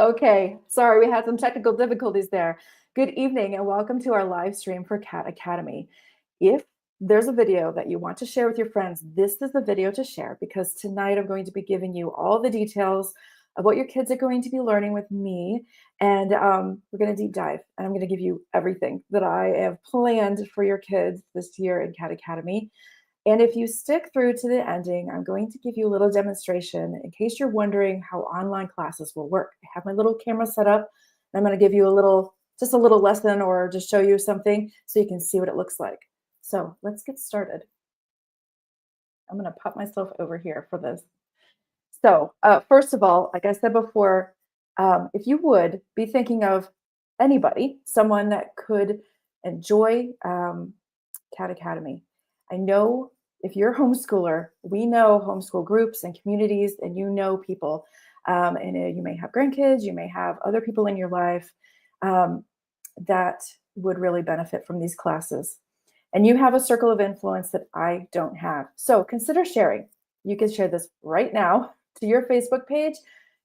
Okay, sorry, we had some technical difficulties there. Good evening and welcome to our live stream for Cat Academy. If there's a video that you want to share with your friends, this is the video to share because tonight I'm going to be giving you all the details of what your kids are going to be learning with me. And we're going to deep dive and I'm going to give you everything that I have planned for your kids this year in Cat Academy. And if you stick through to the ending, I'm going to give you a little demonstration in case you're wondering how online classes will work. I have my little camera set up, and I'm going to give you just a little lesson or just show you something so you can see what it looks like. So let's get started. I'm going to pop myself over here for this. So first of all, like I said before, if you would be thinking of anybody, someone that could enjoy Cat Academy. I know if you're a homeschooler, we know homeschool groups and communities, and you know people. And you may have grandkids, you may have other people in your life that would really benefit from these classes. And you have a circle of influence that I don't have. So consider sharing. You can share this right now to your Facebook page.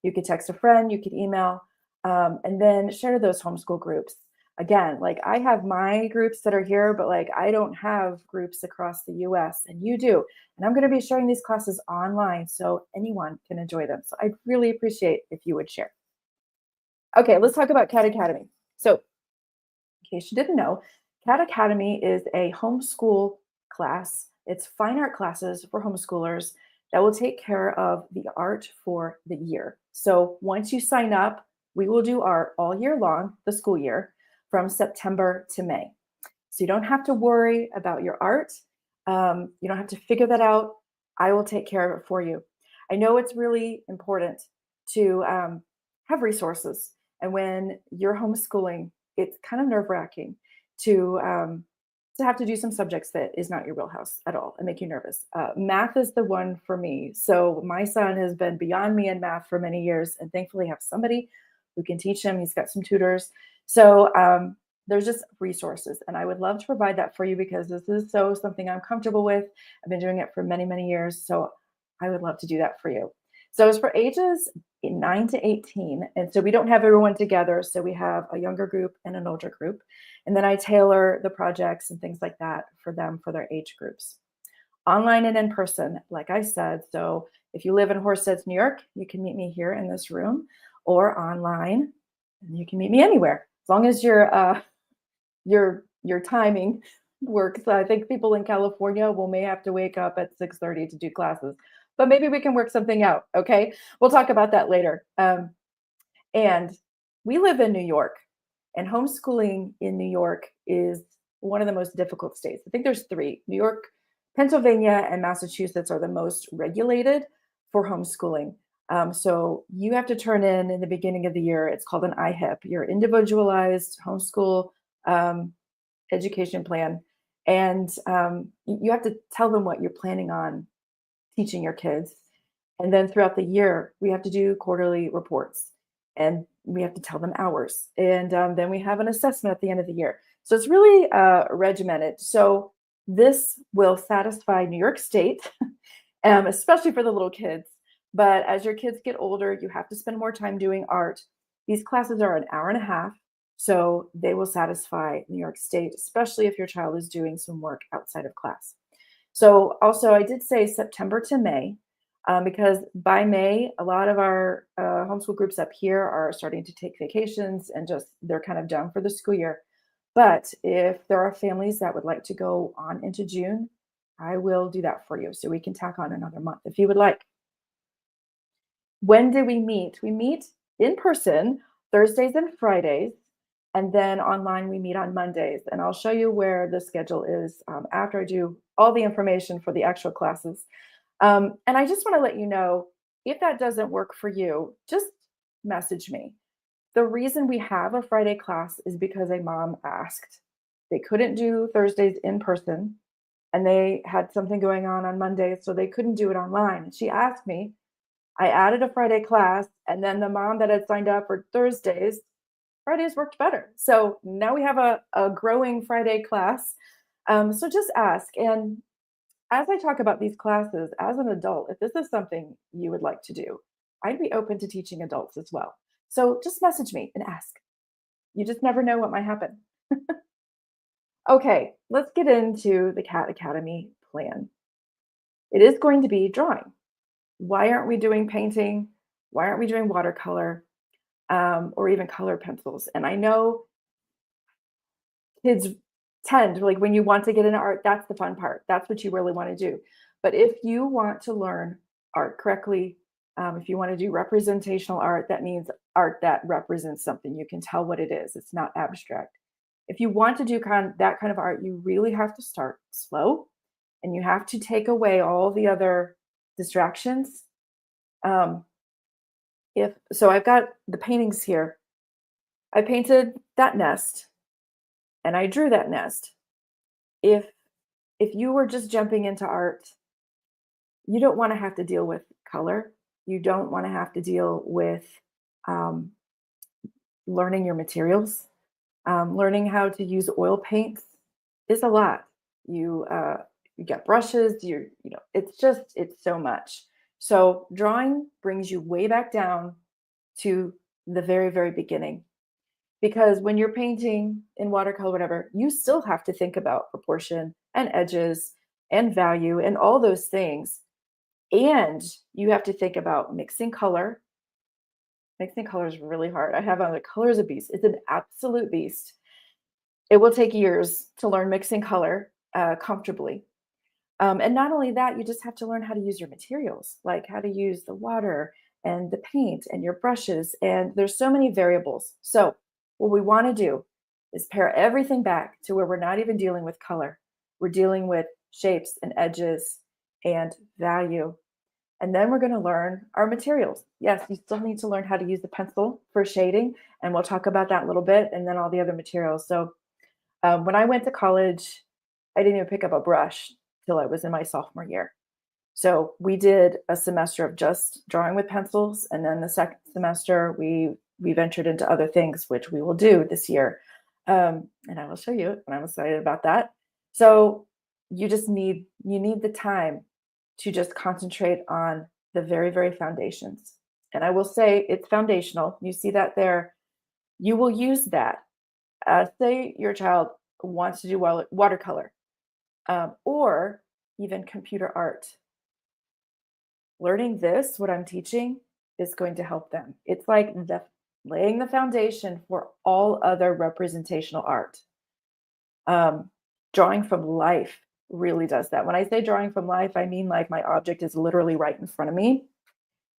You could text a friend, you could email, and then share those homeschool groups. Again, like I have my groups that are here, but like I don't have groups across the US and you do. And I'm going to be sharing these classes online so anyone can enjoy them. So I'd really appreciate if you would share. Okay, let's talk about Cat Academy. So in case you didn't know, Cat Academy is a homeschool class. It's fine art classes for homeschoolers that will take care of the art for the year. So once you sign up, we will do art all year long, the school year, from September to May. So you don't have to worry about your art. You don't have to figure that out. I will take care of it for you. I know it's really important to have resources. And when you're homeschooling, it's kind of nerve-wracking to have to do some subjects that is not your wheelhouse at all and make you nervous. Math is the one for me. So my son has been beyond me in math for many years, and thankfully have somebody who can teach him. He's got some tutors. So there's just resources, and I would love to provide that for you because this is something I'm comfortable with. I've been doing it for many, many years, so I would love to do that for you. So it's for ages 9 to 18, and so we don't have everyone together. So we have a younger group and an older group, and then I tailor the projects and things like that for them for their age groups. Online and in person, like I said. So if you live in Horseheads, New York, you can meet me here in this room, or online, and you can meet me anywhere as long as your timing works. I think people in California may have to wake up at 6:30 to do classes, but maybe we can work something out. Okay, we'll talk about that later. And we live in New York, and homeschooling in New York is one of the most difficult states. I think there's three: New York, Pennsylvania, and Massachusetts are the most regulated for homeschooling. So you have to turn in the beginning of the year. It's called an IHIP, your individualized homeschool education plan. And you have to tell them what you're planning on teaching your kids. And then throughout the year, we have to do quarterly reports and we have to tell them hours. And then we have an assessment at the end of the year. So it's really regimented. So this will satisfy New York State, especially for the little kids. But as your kids get older, you have to spend more time doing art. These classes are an hour and a half, so they will satisfy New York State, especially if your child is doing some work outside of class. So also, I did say September to May, because by May, a lot of our homeschool groups up here are starting to take vacations and they're kind of done for the school year. But if there are families that would like to go on into June, I will do that for you. So we can tack on another month if you would like. When do we meet? We meet in person Thursdays and Fridays, and then online we meet on Mondays. And I'll show you where the schedule is after I do all the information for the actual classes. And I just want to let you know, if that doesn't work for you, just message me. The reason we have a Friday class is because a mom asked. They couldn't do Thursdays in person, and they had something going on Mondays, so they couldn't do it online. And she asked me. I added a Friday class, and then the mom that had signed up for Thursdays, Fridays worked better. So now we have a growing Friday class. So just ask. And as I talk about these classes as an adult, if this is something you would like to do, I'd be open to teaching adults as well. So just message me and ask. You just never know what might happen. Okay, let's get into the Cat Academy plan. It is going to be drawing. Why aren't we doing painting? Why aren't we doing watercolor or even color pencils? And I know kids tend, like when you want to get into art, that's the fun part. That's what you really want to do. But if you want to learn art correctly, if you want to do representational art, that means art that represents something. You can tell what it is. It's not abstract. If you want to do that kind of art, you really have to start slow and you have to take away all the other distractions. Um, if so, I've got the paintings here. I painted that nest and I drew that nest. If if you were just jumping into art, you don't want to have to deal with color. You don't want to have to deal with um, learning your materials. Learning how to use oil paints is a lot. You get brushes. It's so much. So drawing brings you way back down to the very very beginning because when you're painting in watercolor, whatever, you still have to think about proportion and edges and value and all those things. And you have to think about mixing color. Mixing color is really hard. I have on the color is a beast. It's an absolute beast. It will take years to learn mixing color comfortably. And not only that, you just have to learn how to use your materials, like how to use the water and the paint and your brushes. And there's so many variables. So, what we want to do is pare everything back to where we're not even dealing with color. We're dealing with shapes and edges and value. And then we're going to learn our materials. Yes, you still need to learn how to use the pencil for shading. And we'll talk about that a little bit and then all the other materials. So, when I went to college, I didn't even pick up a brush till I was in my sophomore year. So we did a semester of just drawing with pencils, and then the second semester we ventured into other things, which we will do this year, and I will show you. And I'm excited about that. So you need the time to just concentrate on the very very foundations. And I will say it's foundational. You see that there. You will use that say your child wants to do watercolor or even computer art. Learning this, what I'm teaching, is going to help them. It's like laying the foundation for all other representational art. Um, Drawing from life really does that. When I say drawing from life, I mean like my object is literally right in front of me.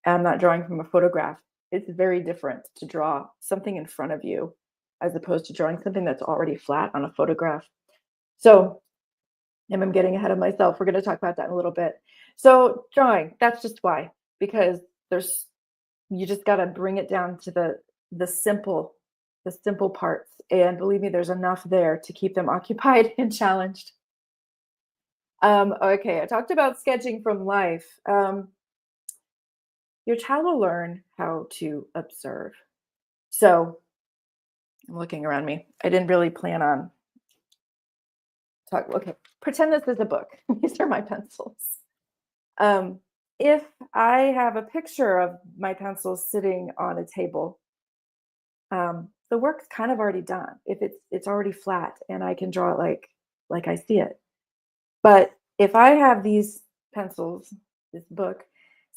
I'm not drawing from a photograph. It's very different to draw something in front of you as opposed to drawing something that's already flat on a photograph. So, and I'm getting ahead of myself. We're going to talk about that in a little bit. So, drawing, that's just why, because there's you just got to bring it down to the simple the simple parts. And believe me, there's enough there to keep them occupied and challenged. Okay, I talked about sketching from life. Your child will learn how to observe. So, I'm looking around me. I didn't really plan on talk. Okay, pretend this is a book. These are my pencils. Um, if I have a picture of my pencils sitting on a table, the work's kind of already done. If it's already flat and I can draw it like I see it. But if I have these pencils, this book,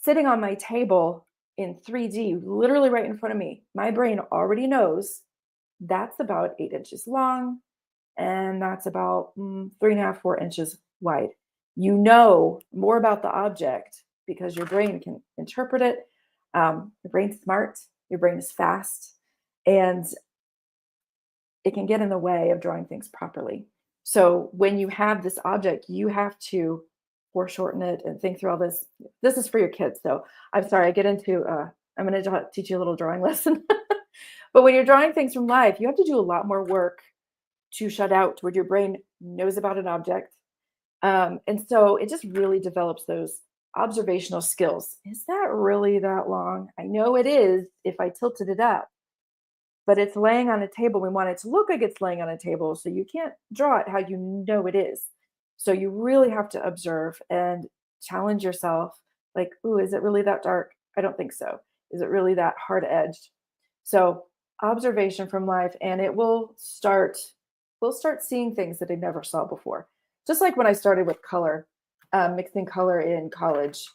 sitting on my table in 3D, literally right in front of me, my brain already knows that's about 8 inches long and that's about 3.5, 4 inches wide. You know more about the object because your brain can interpret it. Your brain's smart, your brain is fast, and it can get in the way of drawing things properly. So when you have this object, you have to foreshorten it and think through all this. This is for your kids. So I'm sorry, I get into, I'm going to teach you a little drawing lesson. But when you're drawing things from life, you have to do a lot more work to shut out what your brain knows about an object. And so it just really develops those observational skills. Is that really that long? I know it is if I tilted it up, but it's laying on a table. We want it to look like it's laying on a table. So you can't draw it how you know it is. So you really have to observe and challenge yourself like, ooh, is it really that dark? I don't think so. Is it really that hard edged? So observation from life, and we'll start seeing things that they never saw before. Just like when I started with color, mixing color in college,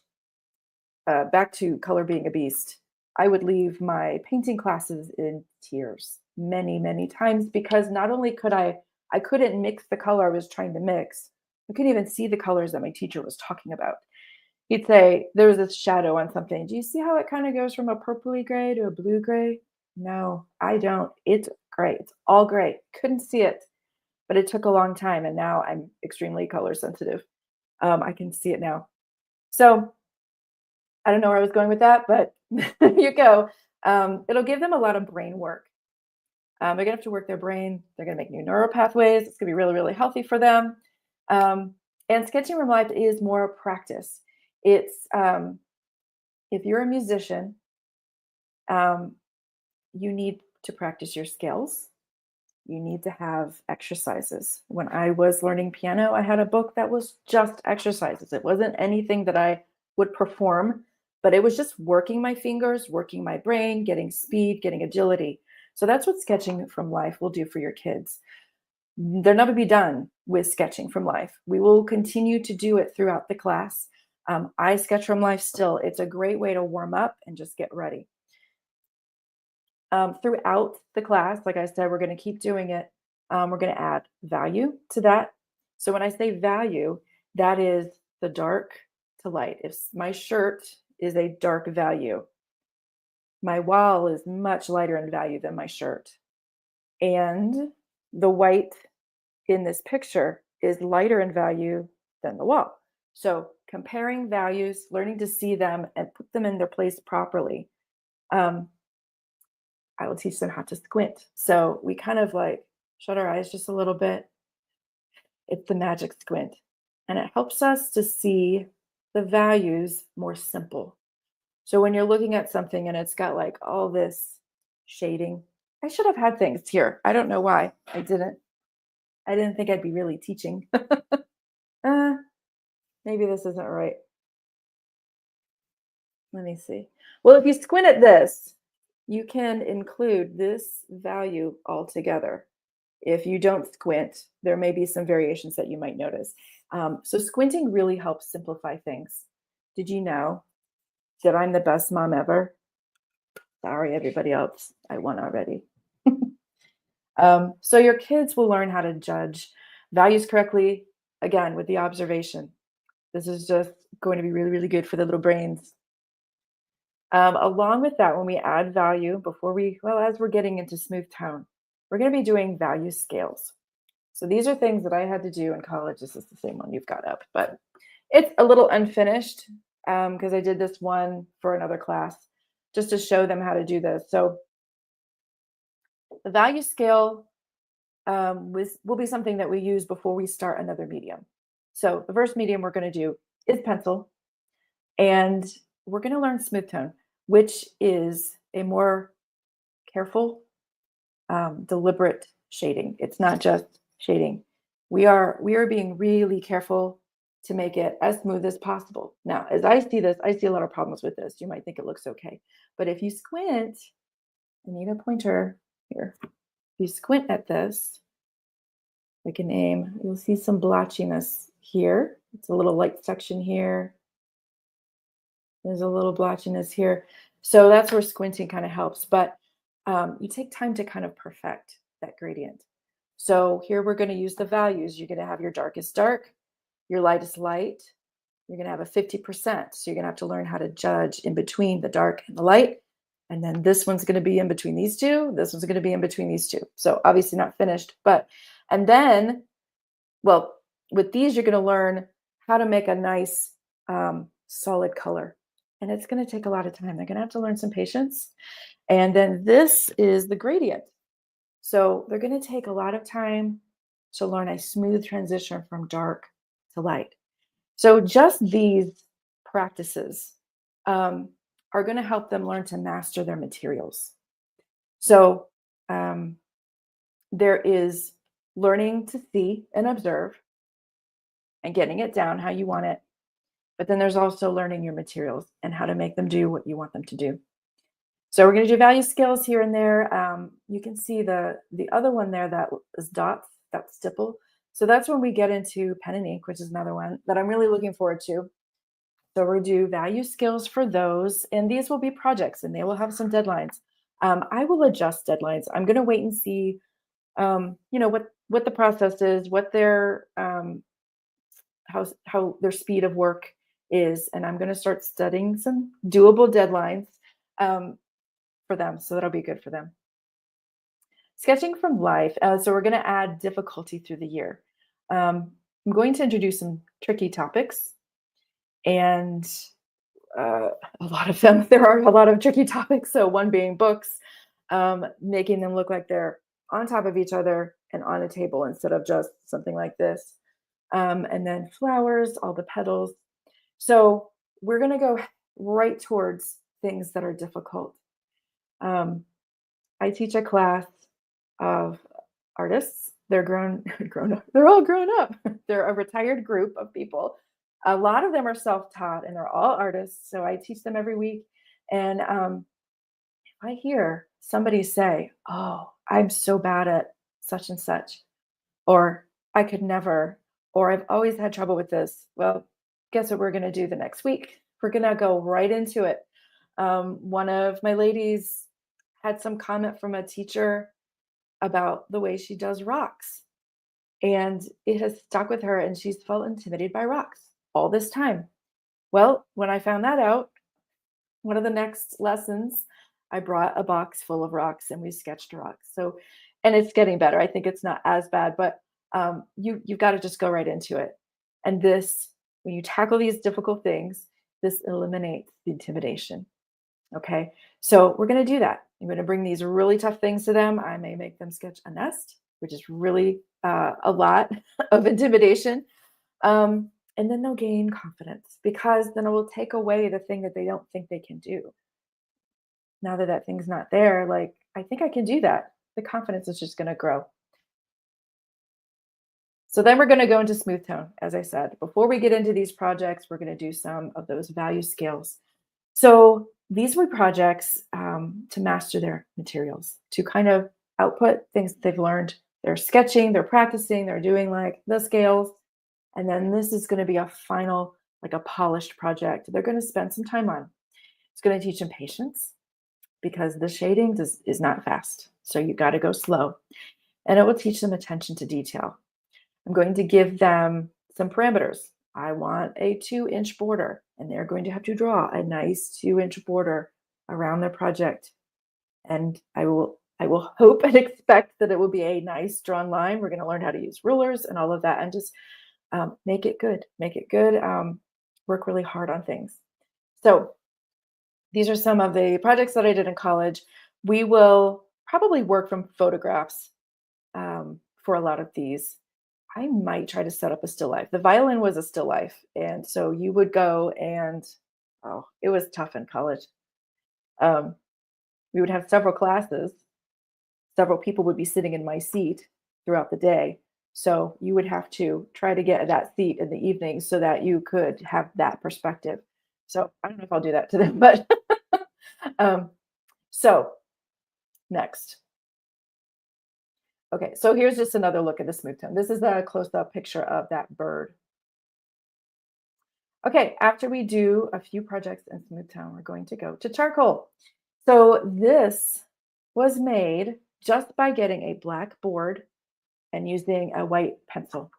back to color being a beast. I would leave my painting classes in tears many, many times because not only I couldn't mix the color I was trying to mix, I couldn't even see the colors that my teacher was talking about. He'd say, there was this shadow on something. Do you see how it kind of goes from a purpley gray to a blue gray? No, I don't. It's gray. It's all gray. Couldn't see it, but it took a long time. And now I'm extremely color sensitive. I can see it now. So I don't know where I was going with that, but there you go. It'll give them a lot of brain work. They're gonna have to work their brain. They're gonna make new neural pathways. It's gonna be really, really healthy for them. And sketching from life is more practice. It's if you're a musician, um, you need to practice your skills. You need to have exercises. When I was learning piano, I had a book that was just exercises. It wasn't anything that I would perform, but it was just working my fingers, working my brain, getting speed, getting agility. So that's what sketching from life will do for your kids. They'll never be done with sketching from life. We will continue to do it throughout the class. I sketch from life still. It's a great way to warm up and just get ready. Throughout the class, like I said, we're going to keep doing it. We're going to add value to that. So when I say value, that is the dark to light. If my shirt is a dark value, my wall is much lighter in value than my shirt. And the white in this picture is lighter in value than the wall. So comparing values, learning to see them and put them in their place properly. I will teach them how to squint. So we kind of like shut our eyes just a little bit. It's the magic squint. And it helps us to see the values more simple. So when you're looking at something and it's got like all this shading, I should have had things here. I don't know why I didn't. I didn't think I'd be really teaching. uh, maybe this isn't right. Let me see. Well, if you squint at this, you can include this value altogether. If you don't squint, there may be some variations that you might notice. So squinting really helps simplify things. Did you know that I'm the best mom ever? Sorry, everybody else. I won already. So your kids will learn how to judge values correctly, again, with the observation. This is just going to be really, really good for the little brains. Along with that, when we add value, as we're getting into smooth tone, we're going to be doing value scales. So these are things that I had to do in college. This is the same one you've got up, but it's a little unfinished because I did this one for another class just to show them how to do this. So the value scale will be something that we use before we start another medium. So the first medium we're going to do is pencil, and we're going to learn smooth tone, which is a more careful, deliberate shading. It's not just shading. We are being really careful to make it as smooth as possible. Now, as I see this, I see a lot of problems with this. You might think it looks okay, but if you squint, I need a pointer here. If you squint at this, like an aim, you'll see some blotchiness here. It's a little light section here. There's a little blotchiness here. So that's where squinting kind of helps, but you take time to kind of perfect that gradient. So here we're going to use the values. You're going to have your darkest dark, your lightest light. You're going to have a 50%. So you're going to have to learn how to judge in between the dark and the light. And then this one's going to be in between these two. This one's going to be in between these two. So obviously not finished, and then, well, with these, you're going to learn how to make a nice solid color. And it's going to take a lot of time. They're going to have to learn some patience. And then this is the gradient. So they're going to take a lot of time to learn a smooth transition from dark to light. So just these practices are going to help them learn to master their materials. So there is learning to see and observe and getting it down how you want it. But then there's also learning your materials and how to make them do what you want them to do. So we're going to do value skills here and there. You can see the other one there that is dots, that's stipple. So that's when we get into pen and ink, which is another one that I'm really looking forward to. So we'll do value skills for those, and these will be projects, and they will have some deadlines. I will adjust deadlines. I'm going to wait and see, what the process is, what their how their speed of work is, and I'm going to start studying some doable deadlines um, for them, so that'll be good for them. Sketching from life. So we're going to add difficulty through the year. I'm going to introduce some tricky topics, and uh, a lot of them. There are a lot of tricky topics. So one being books, making them look like they're on top of each other and on a table instead of just something like this. And then flowers, all the petals. So we're going to go right towards things that are difficult. Um, I teach a class of artists. They're grown up. They're all grown up. They're a retired group of people. A lot of them are self-taught, and they're all artists. So I teach them every week. And if I hear somebody say, "Oh, I'm so bad at such and such," or "I could never," or "I've always had trouble with this," well, guess what we're going to do the next week? We're going to go right into it. One of my ladies had some comment from a teacher about the way she does rocks. And it has stuck with her, and she's felt intimidated by rocks all this time. Well, when I found that out, one of the next lessons, I brought a box full of rocks and we sketched rocks. So, and it's getting better. I think it's not as bad, but you've got to just go right into it. And this, when you tackle these difficult things, this eliminates the intimidation. Okay, so we're going to do that. I'm going to bring these really tough things to them. I may make them sketch a nest, which is really a lot of intimidation. And then they'll gain confidence because then it will take away the thing that they don't think they can do. Now that that thing's not there, like, I think I can do that. The confidence is just going to grow. So then we're going to go into smooth tone, as I said. Before we get into these projects, we're going to do some of those value skills. So these were projects to master their materials, to kind of output things that they've learned. They're sketching, they're practicing, they're doing like the scales. And then this is going to be a final, like a polished project they're going to spend some time on. It's going to teach them patience because the shading is not fast. So you got to go slow. And it will teach them attention to detail. I'm going to give them some parameters. I want a 2-inch border, and they're going to have to draw a nice 2-inch border around their project. And I will hope and expect that it will be a nice drawn line. We're going to learn how to use rulers and all of that, and just make it good. Make it good. Work really hard on things. So these are some of the projects that I did in college. We will probably work from photographs for a lot of these. I might try to set up a still life. The violin was a still life. And so you would go and, oh, it was tough in college. Um, we would have several classes. Several people would be sitting in my seat throughout the day. So you would have to try to get that seat in the evening so that you could have that perspective. So I don't know if I'll do that to them, but um, so next. Okay, so here's just another look at the smooth tone. This is a close-up picture of that bird. Okay, after we do a few projects in smooth tone, we're going to go to charcoal. So this was made just by getting a black board and using a white pencil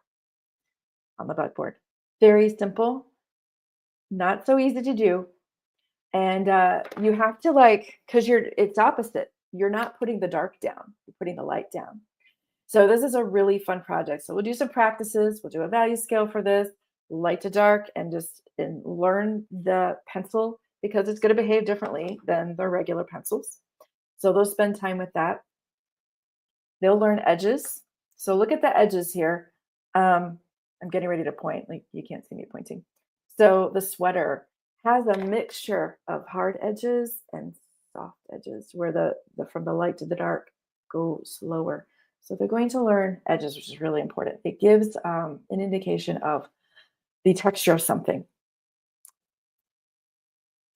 on the blackboard. Very simple, not so easy to do. And you have to because it's opposite. You're not putting the dark down, you're putting the light down. So this is a really fun project. So we'll do some practices. We'll do a value scale for this, light to dark, and learn the pencil because it's going to behave differently than the regular pencils. So they'll spend time with that. They'll learn edges. So look at the edges here. I'm getting ready to point. Like you can't see me pointing. So the sweater has a mixture of hard edges and soft edges where the from the light to the dark go slower. So they're going to learn edges, which is really important. It gives an indication of the texture of something.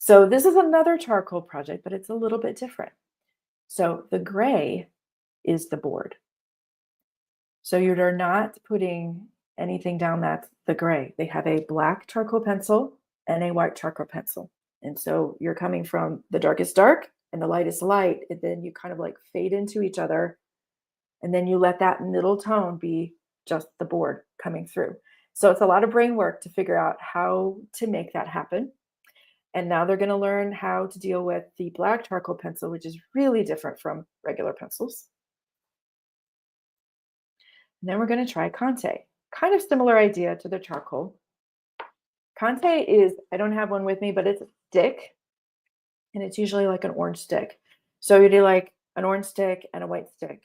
So this is another charcoal project, but it's a little bit different. So the gray is the board. So you're not putting anything down that's the gray. They have a black charcoal pencil and a white charcoal pencil. And so you're coming from the darkest dark and the lightest light, and then you kind of like fade into each other. And then you let that middle tone be just the board coming through. So it's a lot of brain work to figure out how to make that happen. And now they're going to learn how to deal with the black charcoal pencil, which is really different from regular pencils. And then we're going to try Conte. Kind of similar idea to the charcoal. Conte is, I don't have one with me, but it's a stick, and it's usually like an orange stick. So you do like an orange stick and a white stick,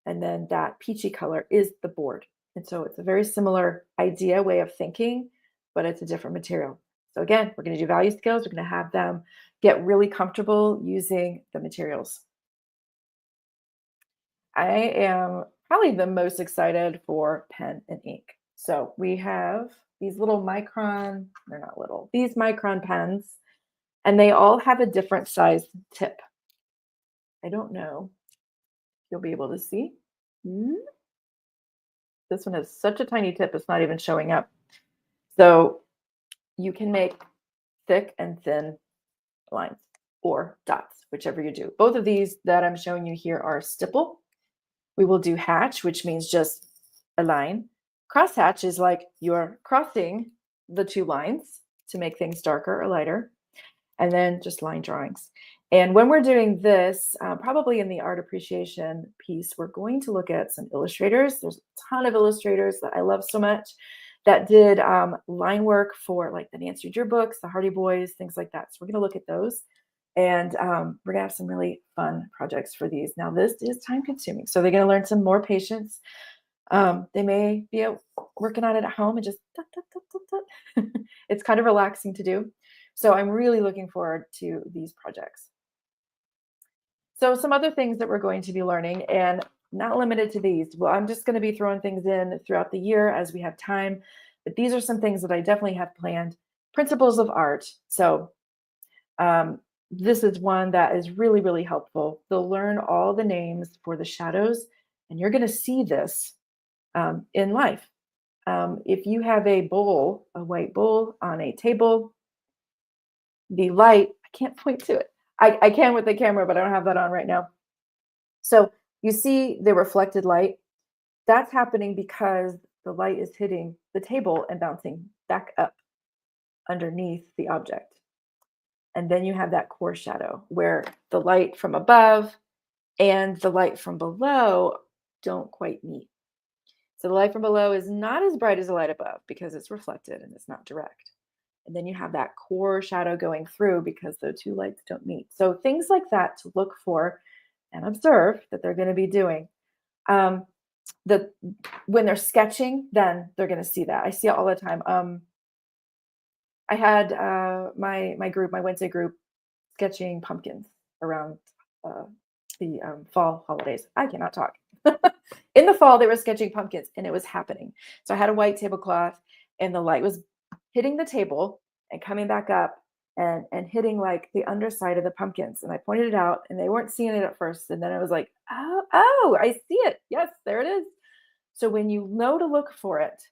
and then that peachy color is the board. And so it's a very similar idea, way of thinking, but it's a different material. So again, we're going to do value skills. We're going to have them get really comfortable using the materials. I am probably the most excited for pen and ink. So we have these little micron, they're not little, these micron pens, and they all have a different size tip. I don't know if you'll be able to see. This one has such a tiny tip, it's not even showing up. So you can make thick and thin lines or dots, whichever you do. Both of these that I'm showing you here are stipple. We will do hatch, which means just a line. Crosshatch is like you're crossing the two lines to make things darker or lighter, and then just line drawings. And when we're doing this, probably in the art appreciation piece, we're going to look at some illustrators. There's a ton of illustrators that I love so much that did line work for like the Nancy Drew books, the Hardy Boys, things like that. So we're going to look at those. And we're going to have some really fun projects for these. Now, this is time consuming. So they're going to learn some more patience. They may be working on it at home and just, dot, dot, dot, dot, dot. It's kind of relaxing to do. So I'm really looking forward to these projects. So some other things that we're going to be learning, and not limited to these. Well, I'm just going to be throwing things in throughout the year as we have time. But these are some things that I definitely have planned. Principles of art. So this is one that is really, really helpful. They'll learn all the names for the shadows, and you're going to see this in life. If you have a bowl, a white bowl on a table, the light, I can't point to it. I can with the camera, but I don't have that on right now. So you see the reflected light. That's happening because the light is hitting the table and bouncing back up underneath the object. And then you have that core shadow where the light from above and the light from below don't quite meet. So the light from below is not as bright as the light above because it's reflected and it's not direct. And then you have that core shadow going through because the two lights don't meet. So things like that to look for and observe that they're going to be doing. When they're sketching, then they're going to see that. I see it all the time. I had my group, my Wednesday group, sketching pumpkins around the fall holidays. I cannot talk. In the fall, they were sketching pumpkins, and it was happening. So I had a white tablecloth, and the light was hitting the table and coming back up and hitting like the underside of the pumpkins. And I pointed it out, and they weren't seeing it at first. And then I was like, oh, I see it. Yes, there it is. So when you know to look for it,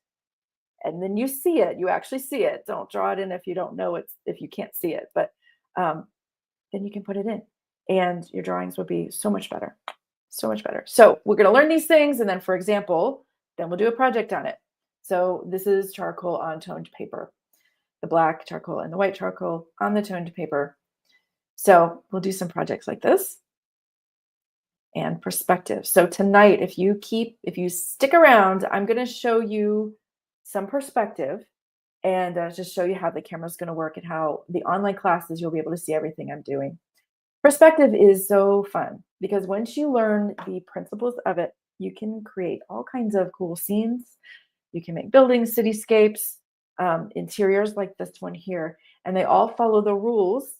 and then you see it, you actually see it. Don't draw it in if you don't know it's if you can't see it, but then you can put it in, and your drawings will be so much better, so much better. So we're going to learn these things, and then, for example, then we'll do a project on it. So this is charcoal on toned paper, the black charcoal and the white charcoal on the toned paper. So we'll do some projects like this. And perspective. So tonight, if you stick around, I'm going to show you some perspective and just show you how the camera is going to work and how the online classes, you'll be able to see everything I'm doing. Perspective is so fun because once you learn the principles of it, you can create all kinds of cool scenes. You can make buildings, cityscapes, interiors like this one here, and they all follow the rules.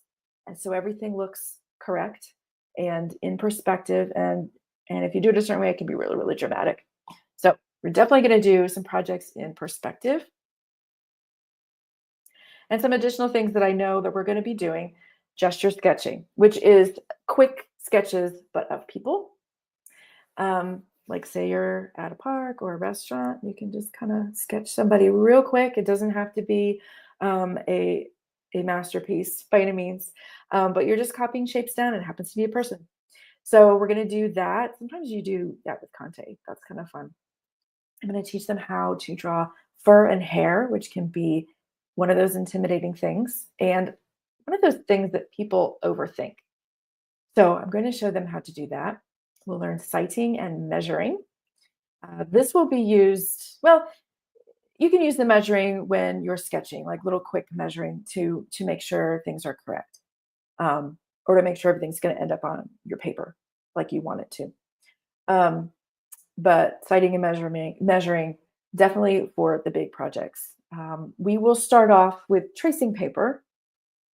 And so everything looks correct and in perspective. And if you do it a certain way, it can be really, really dramatic. So we're definitely going to do some projects in perspective. And some additional things that I know that we're going to be doing. gesture sketching, which is quick sketches, but of people. Like say you're at a park or a restaurant, you can just kind of sketch somebody real quick. It doesn't have to be um, a a masterpiece by any means, but you're just copying shapes down. It happens to be a person. So we're going to do that. Sometimes you do that with Conte. That's kind of fun. I'm going to teach them how to draw fur and hair, which can be one of those intimidating things and one of those things that people overthink. So I'm going to show them how to do that. We'll learn sighting and measuring. This will be used, well, you can use the measuring when you're sketching, like little quick measuring to make sure things are correct, or to make sure everything's going to end up on your paper like you want it to. Um, but sighting and measuring definitely for the big projects. We will start off with tracing paper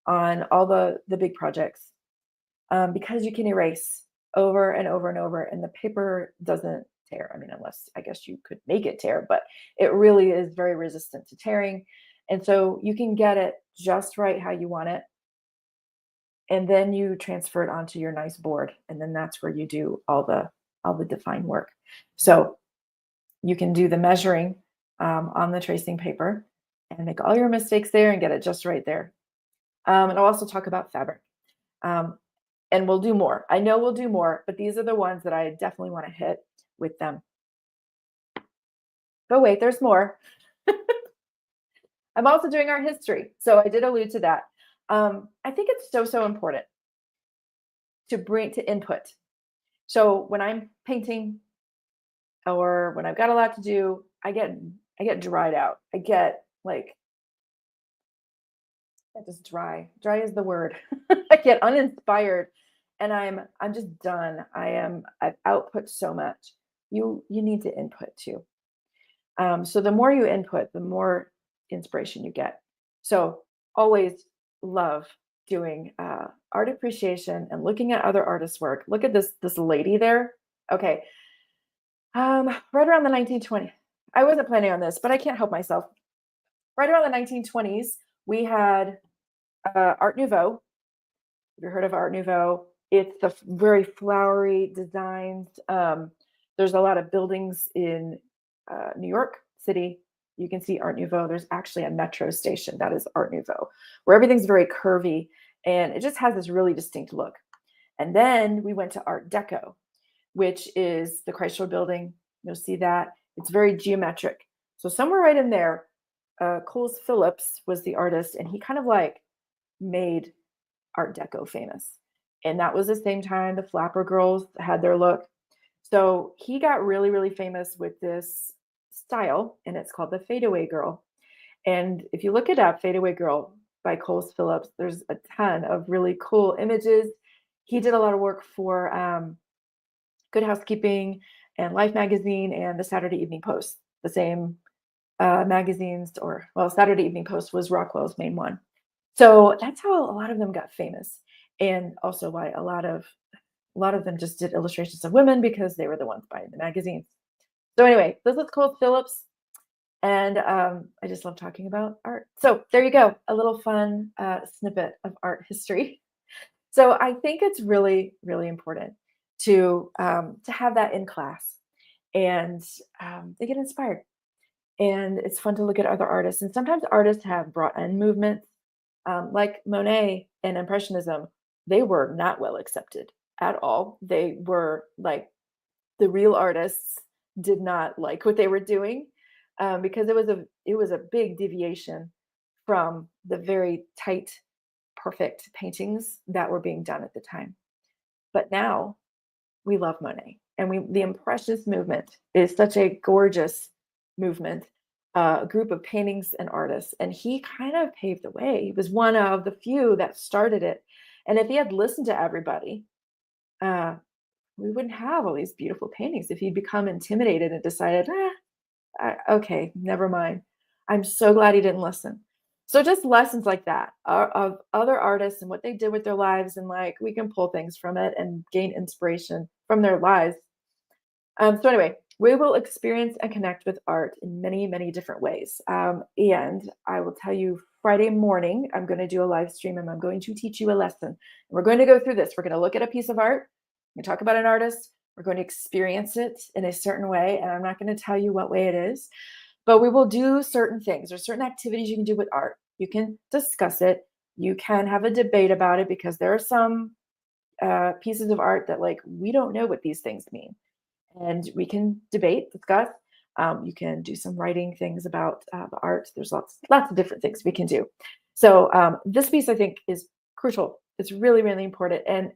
on all the big projects, because you can erase over and over and over, and the paper doesn't tear. I mean, unless I guess you could make it tear, but it really is very resistant to tearing. And so you can get it just right how you want it. And then you transfer it onto your nice board. And then that's where you do all the defined work. So you can do the measuring on the tracing paper and make all your mistakes there and get it just right there. And I'll also talk about fabric. Um, and we'll do more. I know we'll do more, but these are the ones that I definitely want to hit with them. But wait, there's more. I'm also doing art history. So I did allude to that. I think it's so important to bring to input. So when I'm painting or when I've got a lot to do, I get dried out. I get like I just dry. Dry is the word. I get uninspired and I'm just done. I've output so much. You need to input too. So the more you input, the more inspiration you get. So always love doing art appreciation and looking at other artists' work. Look at this lady there. Okay, right around the 1920s. I wasn't planning on this, but I can't help myself. Right around the 1920s, we had Art Nouveau. Have you heard of Art Nouveau? It's the very flowery designs. There's a lot of buildings in New York City. You can see Art Nouveau. There's actually a metro station that is Art Nouveau, where everything's very curvy and it just has this really distinct look. And then we went to Art Deco, which is the Chrysler Building. You'll see that it's very geometric. So somewhere right in there, Coles Phillips was the artist, and he kind of like made Art Deco famous. And that was the same time the Flapper Girls had their look. So he got really, really famous with this style, and it's called the Fadeaway Girl. And if you look it up, Fadeaway Girl by Coles Phillips, there's a ton of really cool images. He did a lot of work for Good Housekeeping and Life Magazine and the Saturday Evening Post, the same magazines, or well, Saturday Evening Post was Rockwell's main one. So that's how a lot of them got famous, and also why a lot of them just did illustrations of women because they were the ones buying the magazines. So anyway, this is Coles Phillips, and I just love talking about art. So there you go, a little fun snippet of art history. So I think it's really, really important to have that in class, and they get inspired. And it's fun to look at other artists. And sometimes artists have brought in movements, like Monet and Impressionism. They were not well accepted at all. They were like the real artists did not like what they were doing, because it was a big deviation from the very tight, perfect paintings that were being done at the time. But now we love Monet, and the Impressionist movement is such a gorgeous movement, a group of paintings and artists, and he kind of paved the way. He was one of the few that started it, and if he had listened to everybody, uh, we wouldn't have all these beautiful paintings. If he'd become intimidated and decided, okay, never mind. I'm so glad he didn't listen. So just lessons like that of other artists and what they did with their lives, and like we can pull things from it and gain inspiration from their lives. So anyway, we will experience and connect with art in many, many different ways. And I will tell you Friday morning, I'm going to do a live stream and I'm going to teach you a lesson. We're going to go through this. We're going to look at a piece of art. We're going to talk about an artist. We're going to experience it in a certain way. And I'm not going to tell you what way it is, but we will do certain things. There's certain activities you can do with art. You can discuss it. You can have a debate about it because there are some pieces of art that like, we don't know what these things mean. And we can debate, discuss. You can do some writing things about the art. There's lots of different things we can do. So this piece I think is crucial. It's really, really important. And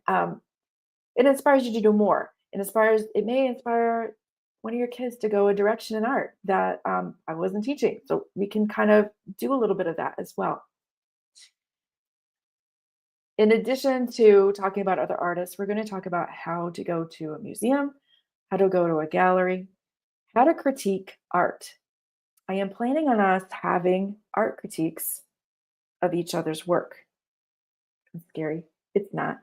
it inspires you to do more. It may inspire one of your kids to go a direction in art that I wasn't teaching. So we can kind of do a little bit of that as well. In addition to talking about other artists, we're going to talk about how to go to a museum, how to go to a gallery, how to critique art. I am planning on us having art critiques of each other's work. It's scary. It's not.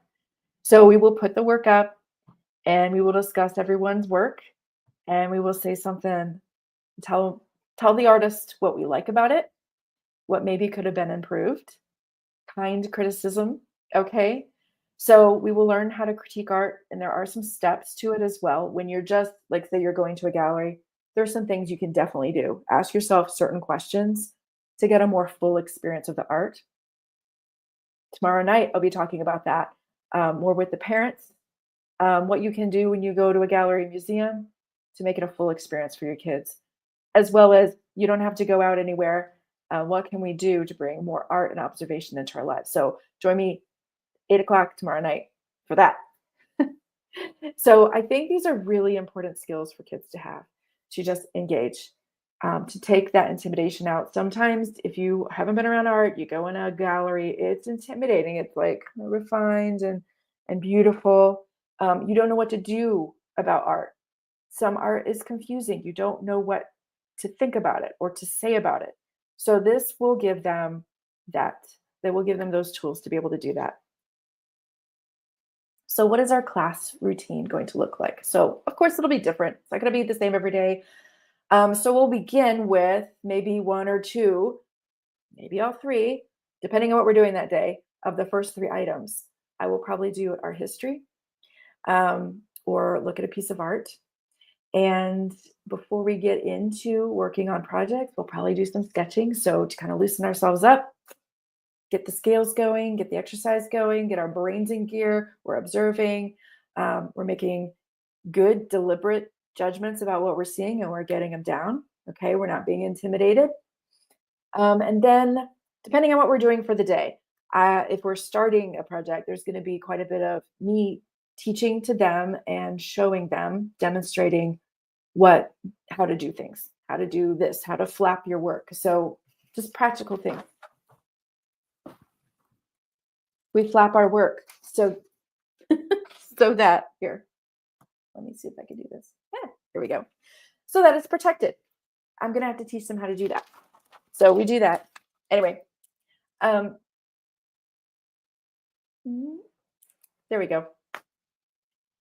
So we will put the work up and we will discuss everyone's work and we will say something, tell the artist what we like about it, what maybe could have been improved, kind criticism. Okay. So we will learn how to critique art, and there are some steps to it as well. When you're just like, say you're going to a gallery, there's some things you can definitely do. Ask yourself certain questions to get a more full experience of the art. Tomorrow night, I'll be talking about that more with the parents, what you can do when you go to a gallery museum to make it a full experience for your kids, as well as you don't have to go out anywhere. What can we do to bring more art and observation into our lives? So join me 8 o'clock tomorrow night for that. So I think these are really important skills for kids to have, to just engage, to take that intimidation out. Sometimes if you haven't been around art, you go in a gallery, it's intimidating. It's like refined and beautiful. You don't know what to do about art. Some art is confusing. You don't know what to think about it or to say about it. So this will give them that. They will give them those tools to be able to do that. So what is our class routine going to look like? So of course it'll be different. It's not going to be the same every day. So we'll begin with maybe one or two, maybe all three, depending on what we're doing that day, of the first 3 items. I will probably do our history or look at a piece of art. And before we get into working on projects, we'll probably do some sketching. So to kind of loosen ourselves up, get the scales going, get the exercise going, get our brains in gear. We're observing. We're making good, deliberate judgments about what we're seeing and we're getting them down. Okay, we're not being intimidated. And then depending on what we're doing for the day, if we're starting a project, there's going to be quite a bit of me teaching to them and showing them, demonstrating how to do things, how to do this, how to flap your work. So just practical things. We flap our work. So that here, let me see if I can do this. Yeah, here we go. So that it's protected. I'm going to have to teach them how to do that. So we do that. Anyway, there we go.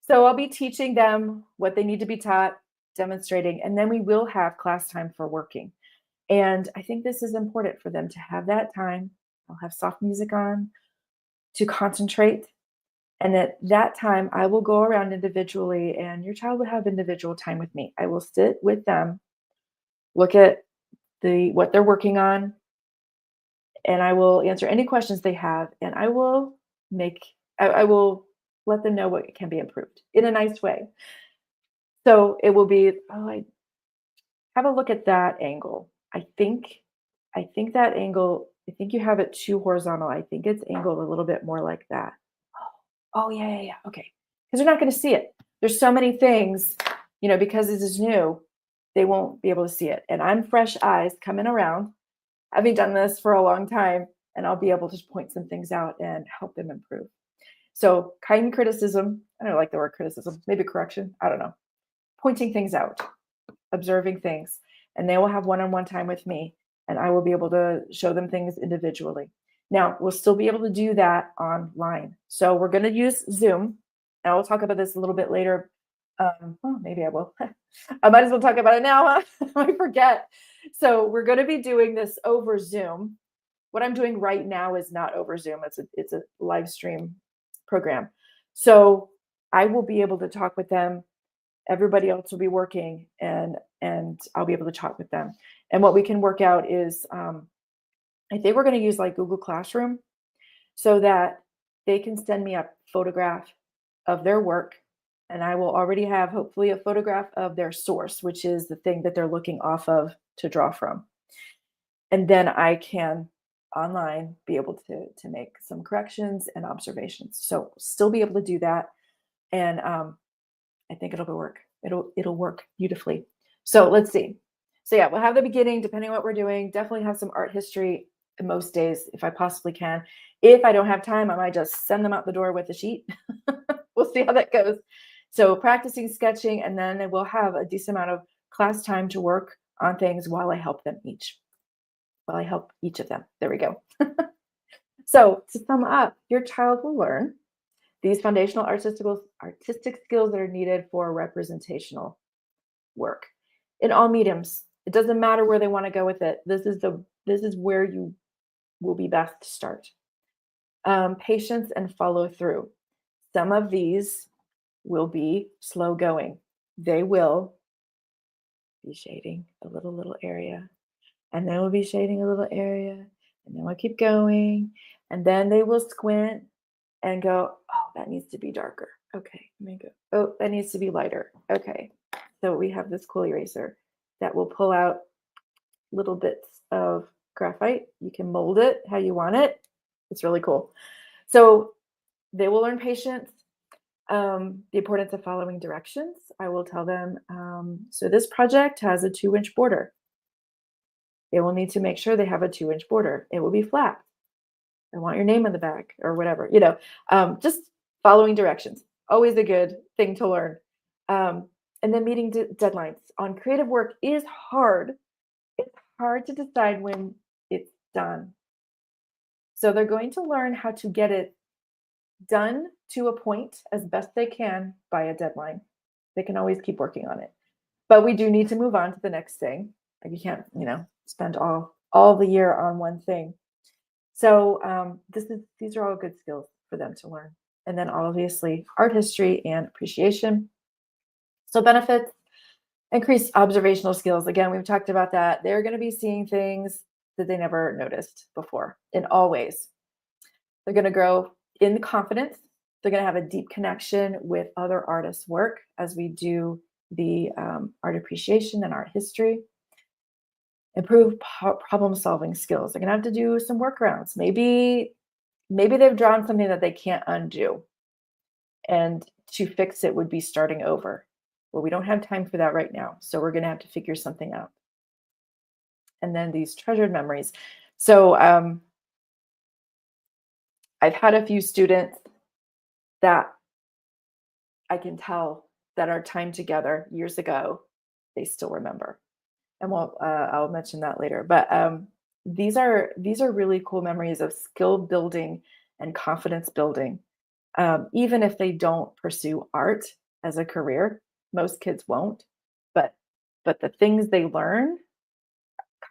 So I'll be teaching them what they need to be taught, demonstrating, and then we will have class time for working. And I think this is important for them to have that time. I'll have soft music on to concentrate. And at that time, I will go around individually, and your child will have individual time with me. I will sit with them, look at what they're working on, and I will answer any questions they have, and I will let them know what can be improved in a nice way. So it will be, I have a look at that angle. I think that angle, I think you have it too horizontal. I think it's angled a little bit more like that. Oh, yeah. Okay. Because they're not going to see it. There's so many things, because this is new, they won't be able to see it. And I'm fresh eyes coming around, having done this for a long time, and I'll be able to point some things out and help them improve. So kind criticism, I don't like the word criticism, maybe correction, I don't know. Pointing things out, observing things, and they will have one-on-one time with me, and I will be able to show them things individually. Now, we'll still be able to do that online. So we're going to use Zoom. And we'll talk about this a little bit later. Maybe I will. I might as well talk about it now. Huh? I forget. So we're going to be doing this over Zoom. what I'm doing right now is not over Zoom. It's a live stream program. So I will be able to talk with them. Everybody else will be working, and I'll be able to talk with them. And what we can work out is, I think we're going to use like Google Classroom so that they can send me a photograph of their work, and I will already have hopefully a photograph of their source, which is the thing that they're looking off of to draw from. And then I can online be able to make some corrections and observations. So still be able to do that. And I think it'll work. It'll work beautifully. So let's see. So yeah, we'll have the beginning, depending on what we're doing. Definitely have some art history most days if I possibly can. If I don't have time, I might just send them out the door with a sheet. We'll see how that goes. So practicing sketching, and then we'll have a decent amount of class time to work on things while I help them each. While I help each of them. There we go. So to sum up, your child will learn these foundational artistic skills that are needed for representational work in all mediums. It doesn't matter where they want to go with it. This is where you will be best to start. Patience and follow through. Some of these will be slow going. They will be shading a little area, and then we'll be shading a little area, and then we'll keep going, and then they will squint and go, oh, that needs to be darker. Okay, let me go. Oh, that needs to be lighter. Okay, so we have this cool eraser that will pull out little bits of graphite. You can mold it how you want it. It's really cool. So they will learn patience, the importance of following directions. I will tell them, so this project has a 2-inch border. They will need to make sure they have a 2-inch border. It will be flat. I want your name on the back or whatever, just following directions. Always a good thing to learn. And then meeting deadlines on creative work is hard. It's hard to decide when it's done. So they're going to learn how to get it done to a point as best they can by a deadline. They can always keep working on it. But we do need to move on to the next thing. Like you can't, spend all the year on one thing. So these are all good skills for them to learn. And then obviously art history and appreciation. So benefits, increased observational skills. Again, we've talked about that. They're going to be seeing things that they never noticed before in all ways. They're going to grow in confidence. They're going to have a deep connection with other artists' work as we do the art appreciation and art history. Improve problem-solving skills. They're going to have to do some workarounds. Maybe they've drawn something that they can't undo, and to fix it would be starting over. Well, we don't have time for that right now, so we're going to have to figure something out. And then these treasured memories. So I've had a few students that I can tell that our time together years ago, they still remember. And I'll mention that later. But these are really cool memories of skill building and confidence building. Even if they don't pursue art as a career, most kids won't. But the things they learn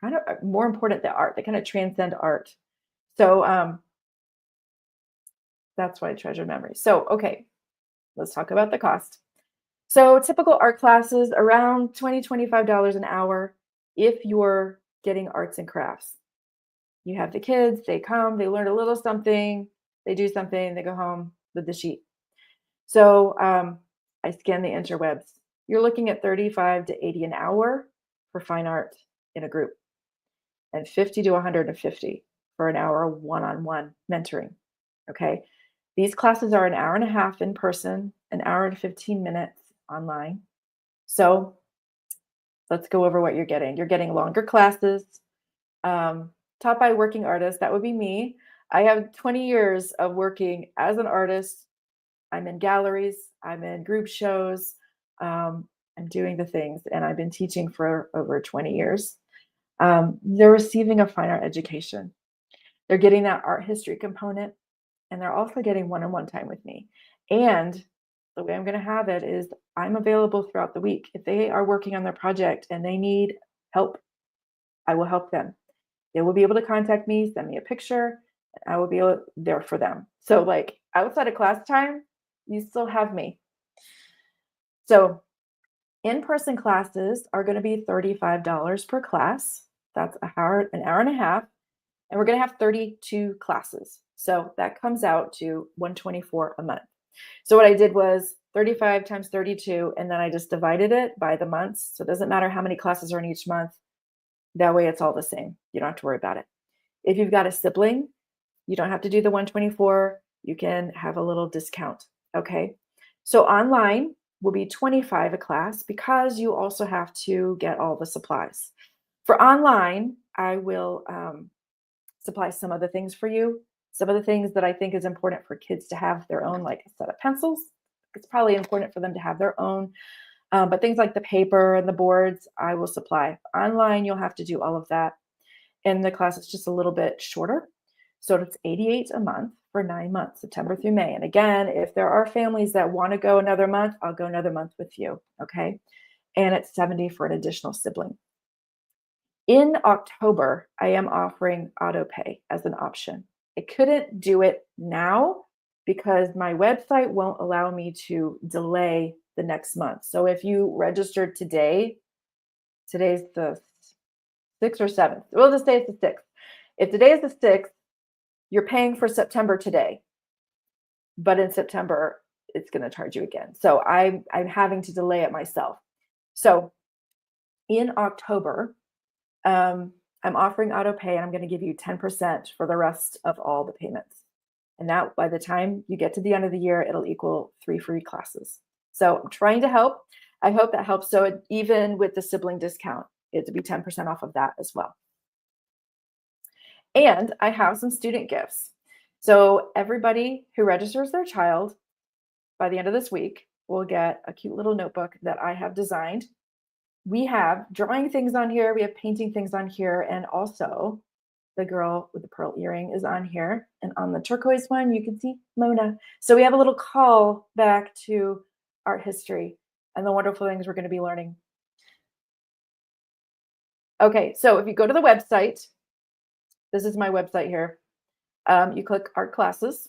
kind of are more important than art. They kind of transcend art. So that's why I treasure memory. So okay, let's talk about the cost. So typical art classes around $20, $25 an hour if you're getting arts and crafts. You have the kids, they come, they learn a little something, they do something, they go home with the sheet. So I scan the interwebs. You're looking at $35 to $80 an hour for fine art in a group, and $50 to $150 for an hour one-on-one mentoring. Okay. These classes are an hour and a half in person, an hour and 15 minutes online. So let's go over what you're getting. You're getting longer classes, taught by working artists. That would be me. I have 20 years of working as an artist. I'm in galleries, I'm in group shows, I'm doing the things, and I've been teaching for over 20 years. They're receiving a fine art education. They're getting that art history component, and they're also getting one-on-one time with me. And the way I'm going to have it is I'm available throughout the week. If they are working on their project and they need help, I will help them. They will be able to contact me, send me a picture, and I will be there for them. So, like, outside of class time, you still have me. So, in-person classes are going to be $35 per class. That's an hour and a half, and we're going to have 32 classes. So that comes out to 124 a month. So what I did was 35 times 32, and then I just divided it by the months. So it doesn't matter how many classes are in each month. That way it's all the same. You don't have to worry about it. If you've got a sibling, you don't have to do the 124. You can have a little discount. Okay. So online will be 25 a class because you also have to get all the supplies. For online, I will supply some of the things for you. Some of the things that I think is important for kids to have their own, like a set of pencils. It's probably important for them to have their own. But things like the paper and the boards, I will supply. Online, you'll have to do all of that. And the class is just a little bit shorter. So it's 88 a month for 9 months, September through May. And again, if there are families that want to go another month, I'll go another month with you. Okay. And it's 70 for an additional sibling. In October, I am offering auto pay as an option. I couldn't do it now because my website won't allow me to delay the next month. So if you registered today, today's the 6th or 7th. We'll just say it's the 6th. If today is the 6th, you're paying for September today, but in September, it's going to charge you again. So I'm having to delay it myself. So in October, I'm offering auto pay, and I'm going to give you 10% for the rest of all the payments. And that, by the time you get to the end of the year, it'll equal 3 free classes. So I'm trying to help. I hope that helps. So even with the sibling discount, it'd be 10% off of that as well. And I have some student gifts. So everybody who registers their child by the end of this week will get a cute little notebook that I have designed. We have drawing things on here, we have painting things on here, and also the girl with the pearl earring is on here. And on the turquoise one, you can see Mona. So we have a little call back to art history and the wonderful things we're going to be learning. Okay, so if you go to the website, this is my website here. You click art classes,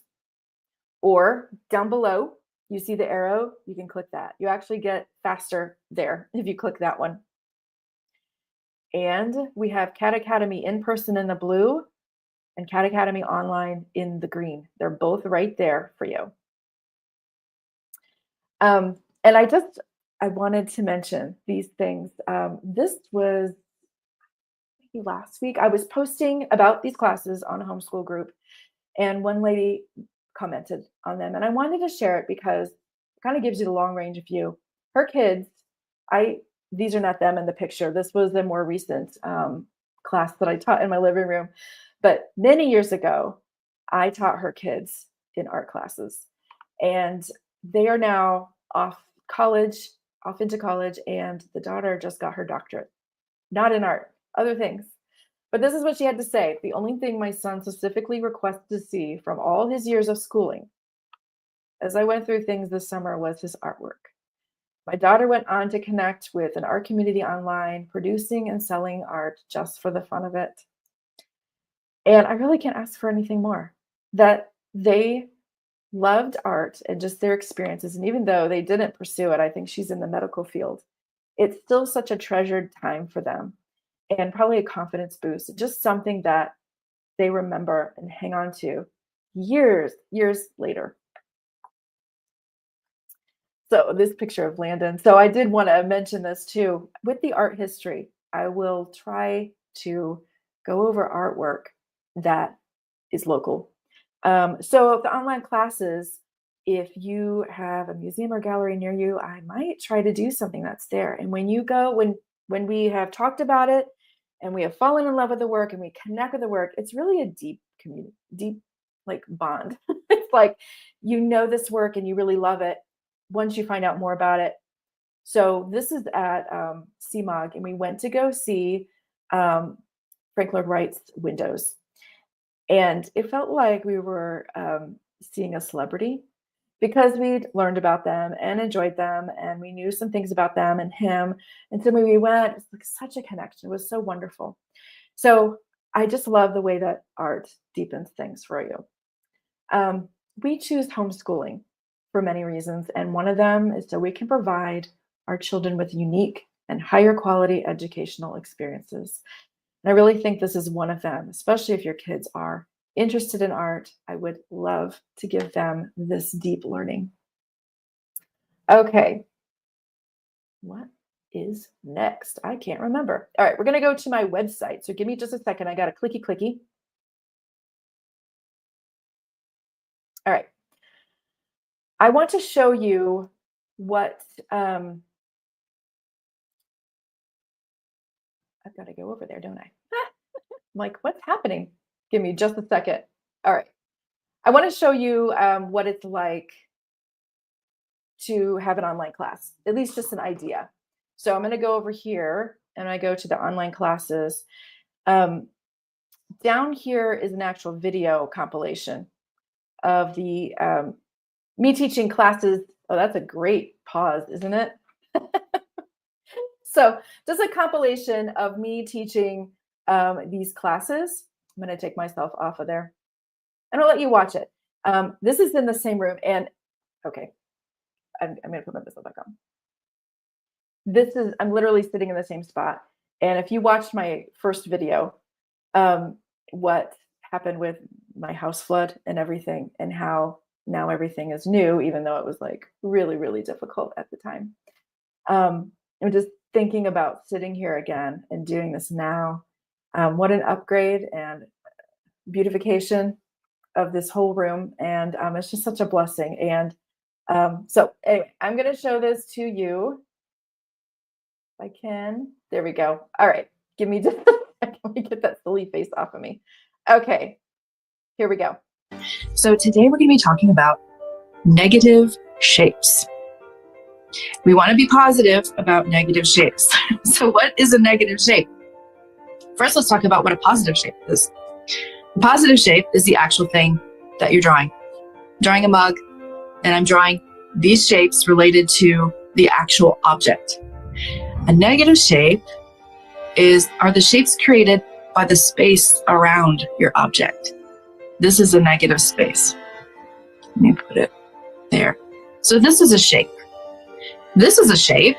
or down below, you see the arrow, you can click that. You actually get faster there if you click that one. And we have Cat Academy in person in the blue and Cat Academy online in the green. They're both right there for you. And I wanted to mention these things. This was maybe last week. I was posting about these classes on a homeschool group, and one lady commented on them, and I wanted to share it because it kind of gives you the long range view. Her kids, these are not them in the picture. This was a more recent class that I taught in my living room. But many years ago, I taught her kids in art classes, and they are now off into college, and the daughter just got her doctorate, not in art, other things. But this is what she had to say. The only thing my son specifically requested to see from all his years of schooling as I went through things this summer was his artwork. My daughter went on to connect with an art community online, producing and selling art just for the fun of it. And I really can't ask for anything more. That they loved art and just their experiences. And even though they didn't pursue it, I think she's in the medical field. It's still such a treasured time for them, and probably a confidence boost, just something that they remember and hang on to years later. So this picture of Landon. So I did want to mention this too. With the art history, I will try to go over artwork that is local. So the online classes, if you have a museum or gallery near you, I might try to do something that's there. And when you go, when we have talked about it and we have fallen in love with the work and we connect with the work, it's really a deep community, deep like bond. It's like, you know, this work and you really love it once you find out more about it. So this is at CMOG, and we went to go see Frank Lloyd Wright's windows. And it felt like we were seeing a celebrity because we'd learned about them and enjoyed them, and we knew some things about them and him. And so when we went, it was like such a connection. It was so wonderful. So I just love the way that art deepens things for you. We choose homeschooling for many reasons, and one of them is so we can provide our children with unique and higher quality educational experiences. And I really think this is one of them, especially if your kids are interested in art. I would love to give them this deep learning. Okay, what is next? I can't remember. All right, we're going to go to my website. So give me just a second. I got a clicky. All right. I want to show you what I've got to go over there, don't I? I'm like, what's happening? Give me just a second. All right. I want to show you what it's like to have an online class, at least just an idea. So I'm going to go over here and I go to the online classes. Down here is an actual video compilation of the me teaching classes. Oh, that's a great pause, isn't it? So just a compilation of me teaching these classes. I'm going to take myself off of there and I'll let you watch it. This is in the same room. And okay, I'm going to put my whistle back on. I'm literally sitting in the same spot. And if you watched my first video, what happened with my house flood and everything, and how now everything is new, even though it was like really, really difficult at the time. I'm just thinking about sitting here again and doing this now. What an upgrade and beautification of this whole room. And it's just such a blessing. And so anyway, I'm going to show this to you. If I can. There we go. All right. Give me just a second. Let me get that silly face off of me. Okay. Here we go. So today we're going to be talking about negative shapes. We want to be positive about negative shapes. So what is a negative shape? First, let's talk about what a positive shape is. A positive shape is the actual thing that you're drawing. I'm drawing a mug, and I'm drawing these shapes related to the actual object. A negative shape are the shapes created by the space around your object. This is a negative space. Let me put it there. So this is a shape. This is a shape,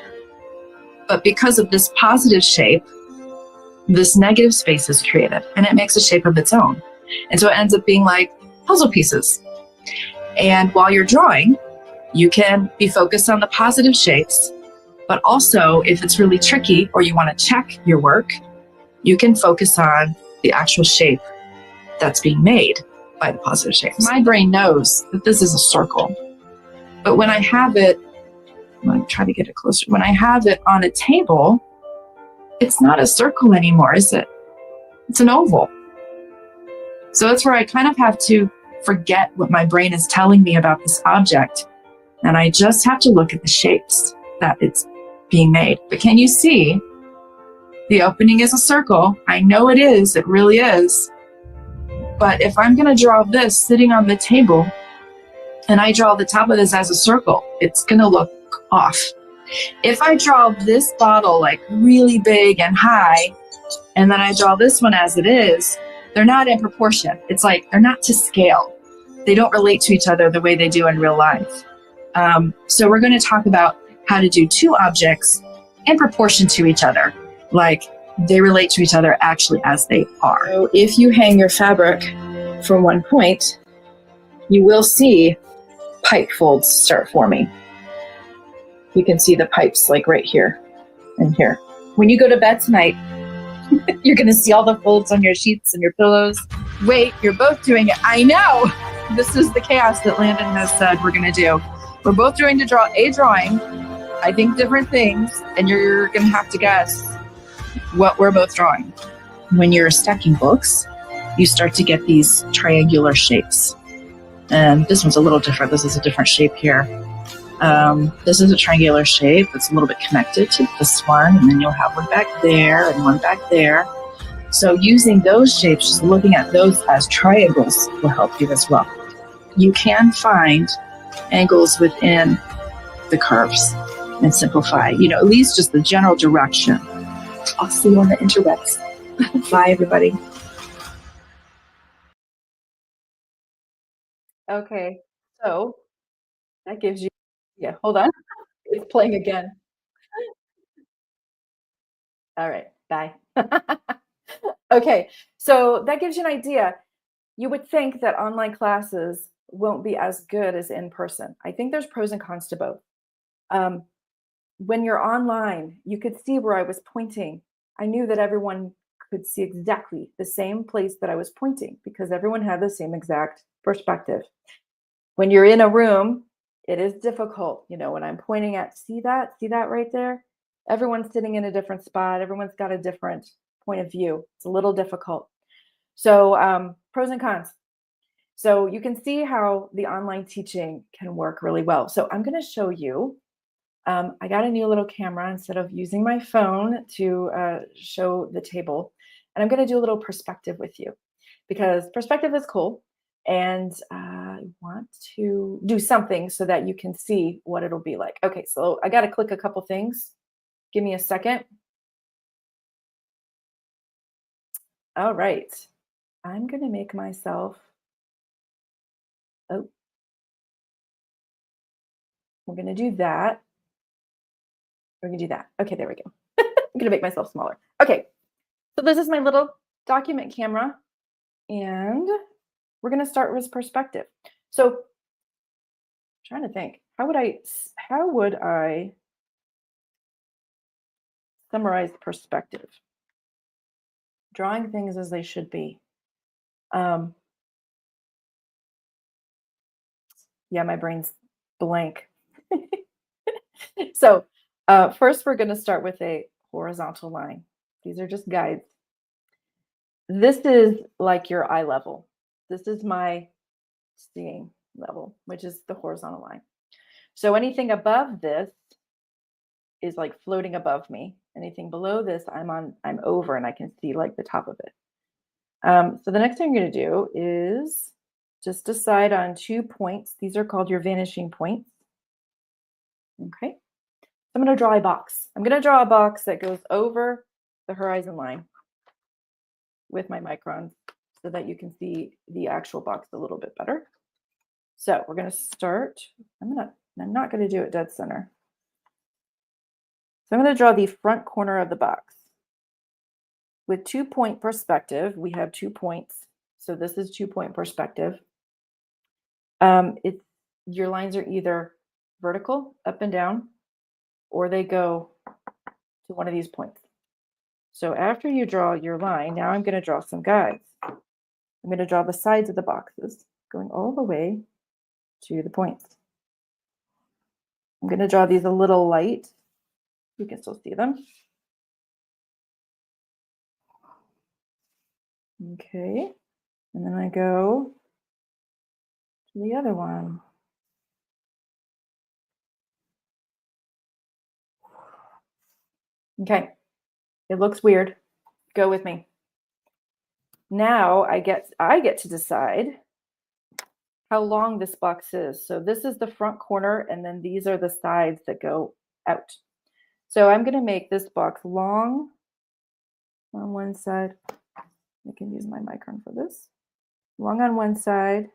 but because of this positive shape, this negative space is created, and it makes a shape of its own. And so it ends up being like puzzle pieces. And while you're drawing, you can be focused on the positive shapes, but also if it's really tricky or you want to check your work, you can focus on the actual shape that's being made by the positive shapes. My brain knows that this is a circle, but when I have it, I'm going to try to get it closer. When I have it on a table, it's not a circle anymore, is it? It's an oval. So that's where I kind of have to forget what my brain is telling me about this object. And I just have to look at the shapes that it's being made. But can you see the opening is a circle? I know it is. It really is. But if I'm going to draw this sitting on the table and I draw the top of this as a circle, it's going to look off. If I draw this bottle like really big and high, and then I draw this one as it is, they're not in proportion. It's like they're not to scale. They don't relate to each other the way they do in real life. So we're going to talk about how to do two objects in proportion to each other, like they relate to each other actually as they are. So if you hang your fabric from one point, you will see pipe folds start forming. You can see the pipes like right here and here. When you go to bed tonight, you're going to see all the folds on your sheets and your pillows. Wait, you're both doing it. I know. This is the chaos that Landon has said we're going to do. We're both going to draw a drawing, I think different things, and you're going to have to guess what we're both drawing. When you're stacking books, you start to get these triangular shapes. And this one's a little different. This is a different shape here. This is a triangular shape. It's a little bit connected to this one, and then you'll have one back there and one back there. So using those shapes, just looking at those as triangles will help you as well. You can find angles within the curves and simplify, at least just the general direction. I'll see you on the interwebs. Bye, everybody. Okay, so that gives you, yeah, hold on. It's playing again. All right, bye. Okay, so that gives you an idea. You would think that online classes won't be as good as in person. I think there's pros and cons to both. Um, when you're online, you could see where I was pointing. I knew that everyone could see exactly the same place that I was pointing because everyone had the same exact perspective. When you're in a room, it is difficult. When I'm pointing at, see that right there? Everyone's sitting in a different spot. Everyone's got a different point of view. It's a little difficult. So, pros and cons. So, you can see how the online teaching can work really well. So, I'm going to show you. I got a new little camera instead of using my phone to show the table. And I'm going to do a little perspective with you because perspective is cool. And I want to do something so that you can see what it'll be like. Okay, so I got to click a couple things. Give me a second. All right. I'm going to make myself, oh, we're going to do that. We're going to do that. Okay, there we go. I'm going to make myself smaller. Okay, so this is my little document camera. And we're going to start with perspective. So, I'm trying to think, how would I summarize perspective? Drawing things as they should be. Um, yeah, my brain's blank. So, first we're going to start with a horizontal line. These are just guides. This is like your eye level. This is my seeing level, which is the horizontal line. So anything above this is like floating above me. Anything below this, I'm over and I can see like the top of it. So the next thing I'm going to do is just decide on 2 points. These are called your vanishing points. Okay. I'm going to draw a box. I'm going to draw a box that goes over the horizon line with my micron so that you can see the actual box a little bit better. So we're going to start. I'm not going to do it dead center. So I'm going to draw the front corner of the box. With 2-point perspective, we have 2 points. So this is 2-point perspective. It's your lines are either vertical, up and down, or they go to one of these points. So after you draw your line, now I'm going to draw some guides. I'm going to draw the sides of the boxes going all the way to the points. I'm going to draw these a little light. You can still see them. Okay. And then I go to the other one. Okay. It looks weird. Go with me. Now I get to decide how long this box is. So this is the front corner, and then these are the sides that go out. So I'm going to make this box long on one side. I can use my micron for this. Long on one side,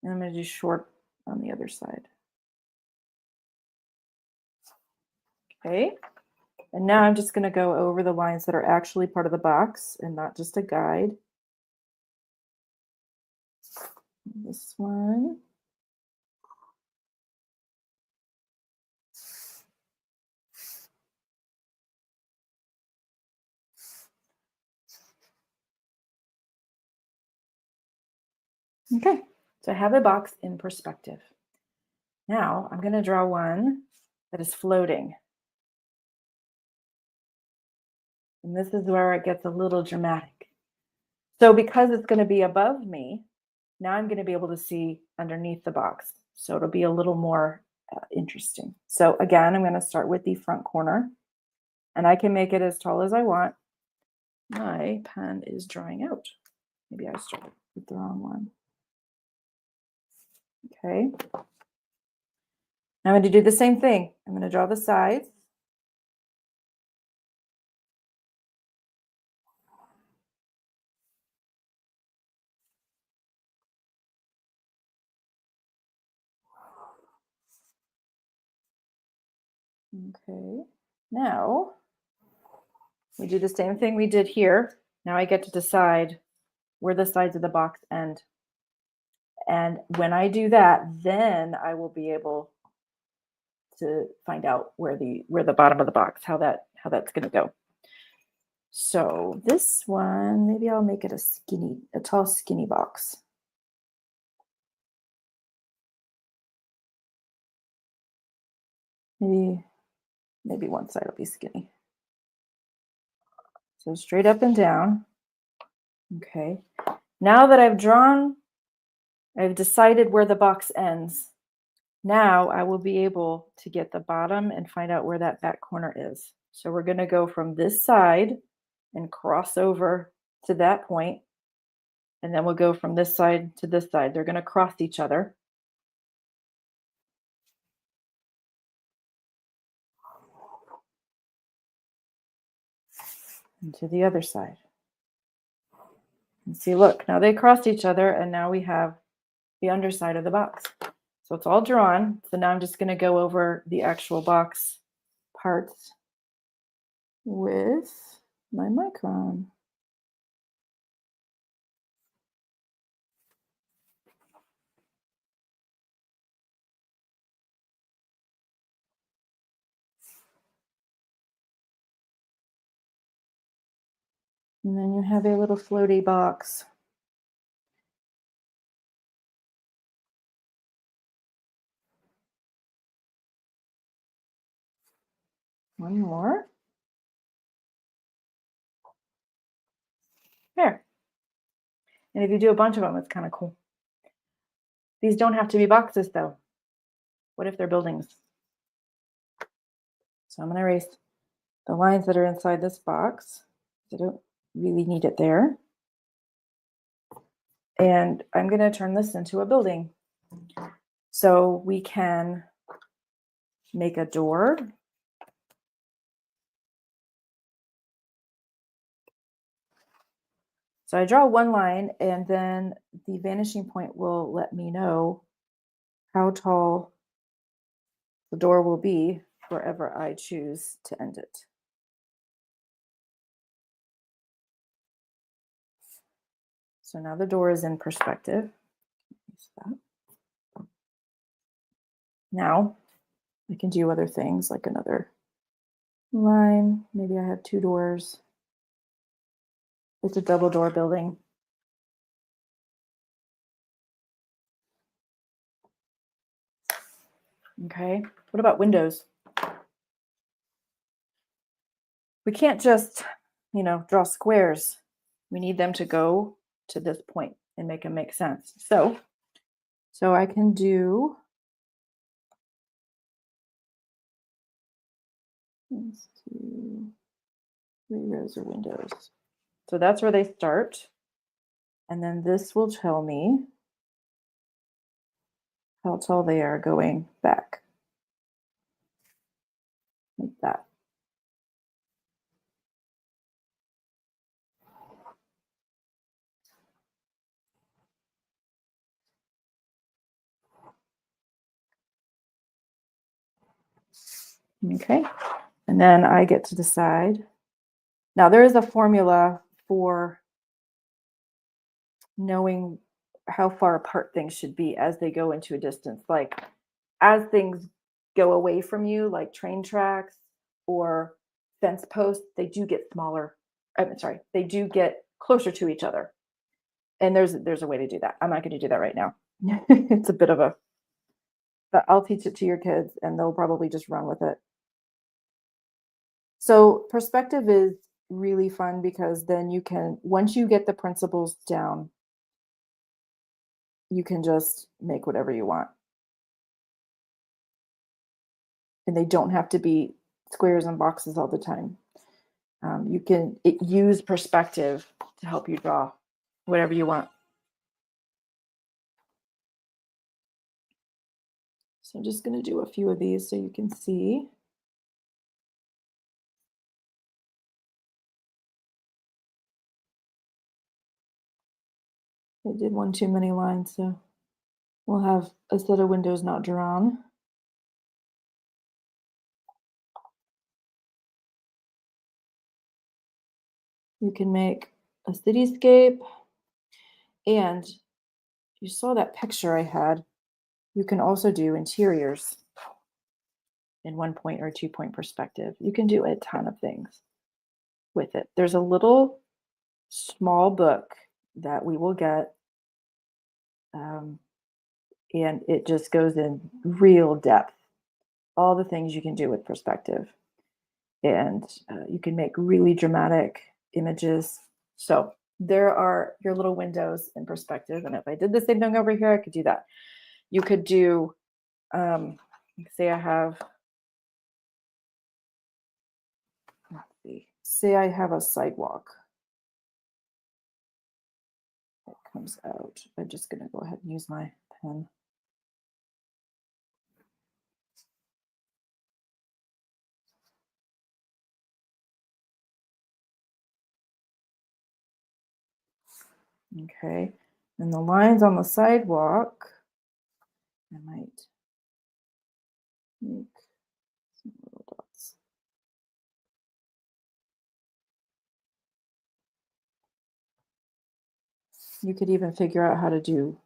and I'm going to do short on the other side. Okay. And now I'm just going to go over the lines that are actually part of the box and not just a guide. This one. Okay, so I have a box in perspective. Now I'm going to draw one that is floating. And this is where it gets a little dramatic. So because it's going to be above me, now I'm going to be able to see underneath the box. So it'll be a little more interesting. So again, I'm going to start with the front corner, and I can make it as tall as I want. My pen is drying out. Maybe I started with the wrong one. Okay. Now I'm going to do the same thing. I'm going to draw the sides. Okay, now we do the same thing we did here. Now I get to decide where the sides of the box end. And when I do that, then I will be able to find out where the bottom of the box, how that's going to go. So this one, maybe I'll make it a tall, skinny box. Maybe one side will be skinny. So straight up and down. Okay. Now that I've decided where the box ends. Now I will be able to get the bottom and find out where that back corner is. So we're going to go from this side and cross over to that point. And then we'll go from this side to this side. They're going to cross each other. And to the other side. And see, look, now they crossed each other and now we have the underside of the box. So it's all drawn. So now I'm just going to go over the actual box parts with my micron. And then you have a little floaty box. One more. There. And if you do a bunch of them, it's kind of cool. These don't have to be boxes, though. What if they're buildings? So I'm going to erase the lines that are inside this box. I don't really need it there. And I'm going to turn this into a building. So we can make a door. So I draw one line, and then the vanishing point will let me know how tall the door will be wherever I choose to end it. So now the door is in perspective. Now I can do other things like another line. Maybe I have two doors. It's a double door building. Okay, what about windows? We can't just, draw squares. We need them to go to this point and make them make sense. So I can do 1, 2, 3 rows of windows. So that's where they start. And then this will tell me how tall they are going back. Like that. Okay, and then I get to decide. Now there is a formula for knowing how far apart things should be as they go into a distance. Like as things go away from you, like train tracks or fence posts, they do get smaller. I'm sorry, they do get closer to each other. And there's a way to do that. I'm not going to do that right now. It's a bit of a, but I'll teach it to your kids and they'll probably just run with it. So perspective is really fun because then you can, once you get the principles down, you can just make whatever you want. And they don't have to be squares and boxes all the time. You can use perspective to help you draw whatever you want. So I'm just going to do a few of these so you can see. I did one too many lines, so we'll have a set of windows not drawn. You can make a cityscape, and you saw that picture I had. You can also do interiors in 1-point or 2-point perspective. You can do a ton of things with it. There's a little small book that we will get, and it just goes in real depth, all the things you can do with perspective. And you can make really dramatic images. So there are your little windows in perspective. And if I did the same thing over here, I could do that. You could do, say I have, let's see, say I have a sidewalk. It comes out. I'm just going to go ahead and use my pen. Okay, and the lines on the sidewalk, I might make some little dots. You could even figure out how to do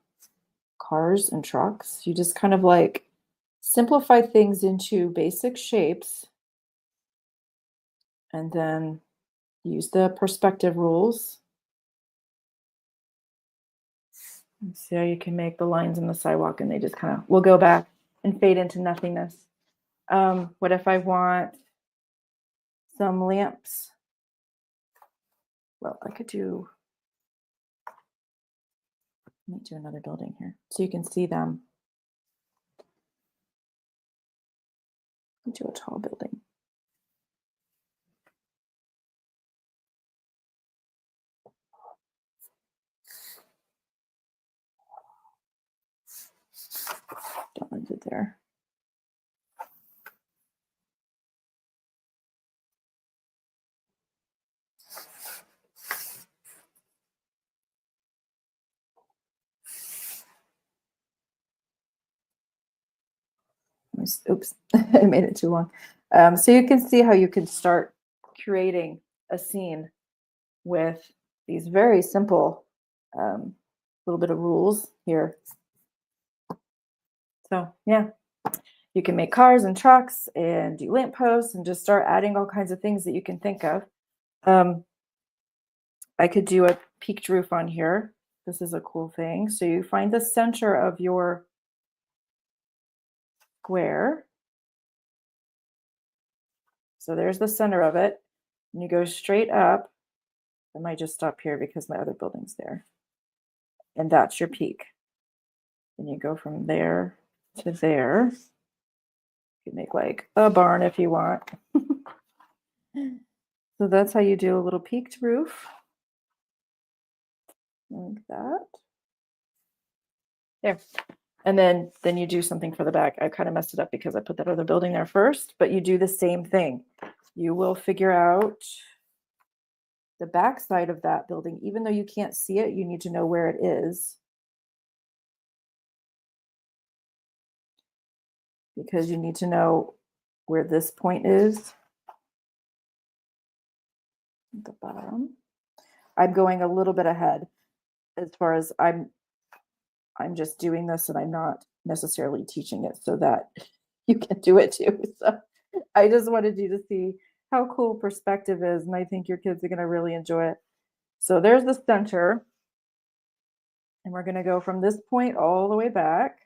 cars and trucks. You just kind of like simplify things into basic shapes and then use the perspective rules. See how you can make the lines in the sidewalk and they just kind of will go back and fade into nothingness. What if I want some lamps? Well, I could do, let me do another building here so you can see them. Do a tall building. Don't leave it there. Oops, I made it too long. So you can see how you can start creating a scene with these very simple little bit of rules here. So yeah, you can make cars and trucks and do lampposts and just start adding all kinds of things that you can think of. I could do a peaked roof on here. This is a cool thing. So you find the center of your square. So there's the center of it. And you go straight up. I might just stop here because my other building's there. And that's your peak. And you go from there to there. You can make like a barn if you want. So that's how you do a little peaked roof. Like that. There. And then you do something for the back. I kind of messed it up because I put that other building there first, but you do the same thing. You will figure out the back side of that building. Even though you can't see it, you need to know where it is. Because you need to know where this point is. At the bottom. I'm going a little bit ahead as far as I'm just doing this and I'm not necessarily teaching it so that you can do it too. So I just wanted you to see how cool perspective is, and I think your kids are going to really enjoy it. So there's the center, and we're going to go from this point all the way back,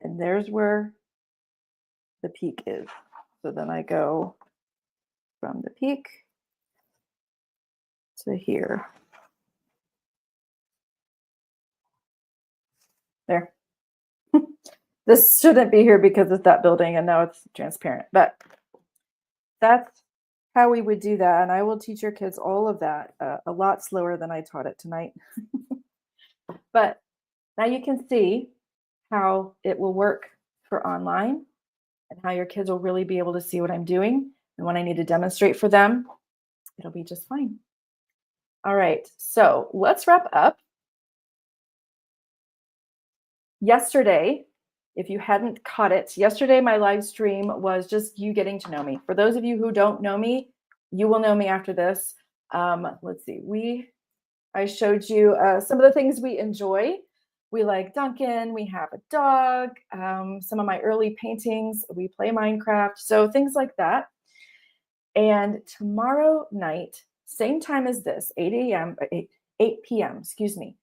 and there's where the peak is. So then I go from the peak to here. There. This shouldn't be here because it's that building and now it's transparent, but that's how we would do that. And I will teach your kids all of that a lot slower than I taught it tonight. But now you can see how it will work for online and how your kids will really be able to see what I'm doing. And when I need to demonstrate for them, it'll be just fine. All right, so let's wrap up. Yesterday, if you hadn't caught it, yesterday my live stream was just you getting to know me. For those of you who don't know me, you will know me after this. Let's see. I showed you some of the things we enjoy. We like Duncan. We have a dog. Some of my early paintings. We play Minecraft. So things like that. And tomorrow night, same time as this, 8 a.m., 8 p.m., excuse me.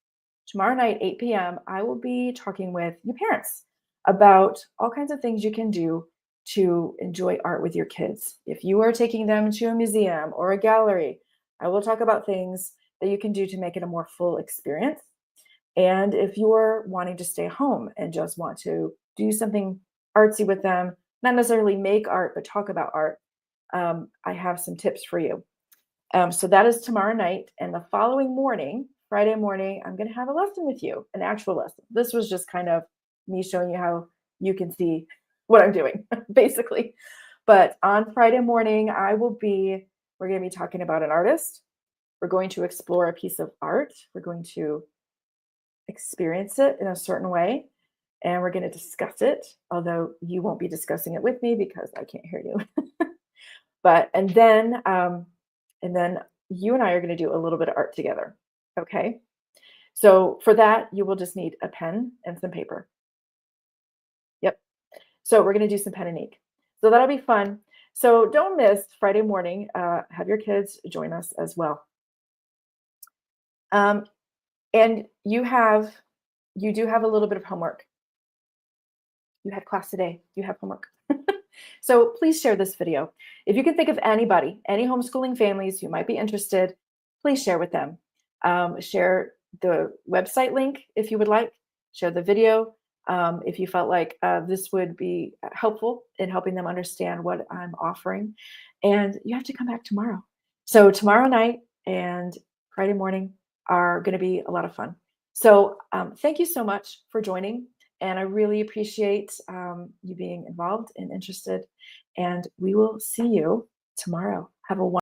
Tomorrow night, 8 p.m., I will be talking with your parents about all kinds of things you can do to enjoy art with your kids. If you are taking them to a museum or a gallery, I will talk about things that you can do to make it a more full experience. And if you're wanting to stay home and just want to do something artsy with them, not necessarily make art, but talk about art, I have some tips for you. So that is tomorrow night. And the following morning, Friday morning, I'm going to have a lesson with you, an actual lesson. This was just kind of me showing you how you can see what I'm doing, basically. But on Friday morning, we're going to be talking about an artist. We're going to explore a piece of art. We're going to experience it in a certain way. And we're going to discuss it, although you won't be discussing it with me because I can't hear you. And then you and I are going to do a little bit of art together. Okay. So for that, you will just need a pen and some paper. Yep. So we're going to do some pen and ink. So that'll be fun. So don't miss Friday morning. Have your kids join us as well. And you do have a little bit of homework. You had class today. You have homework. So please share this video. If you can think of anybody, any homeschooling families who might be interested, please share with them. Share the website link if you would like. Share the video if you felt like this would be helpful in helping them understand what I'm offering. And you have to come back tomorrow. So tomorrow night and Friday morning are going to be a lot of fun. So thank you so much for joining. And I really appreciate you being involved and interested. And we will see you tomorrow. Have a wonderful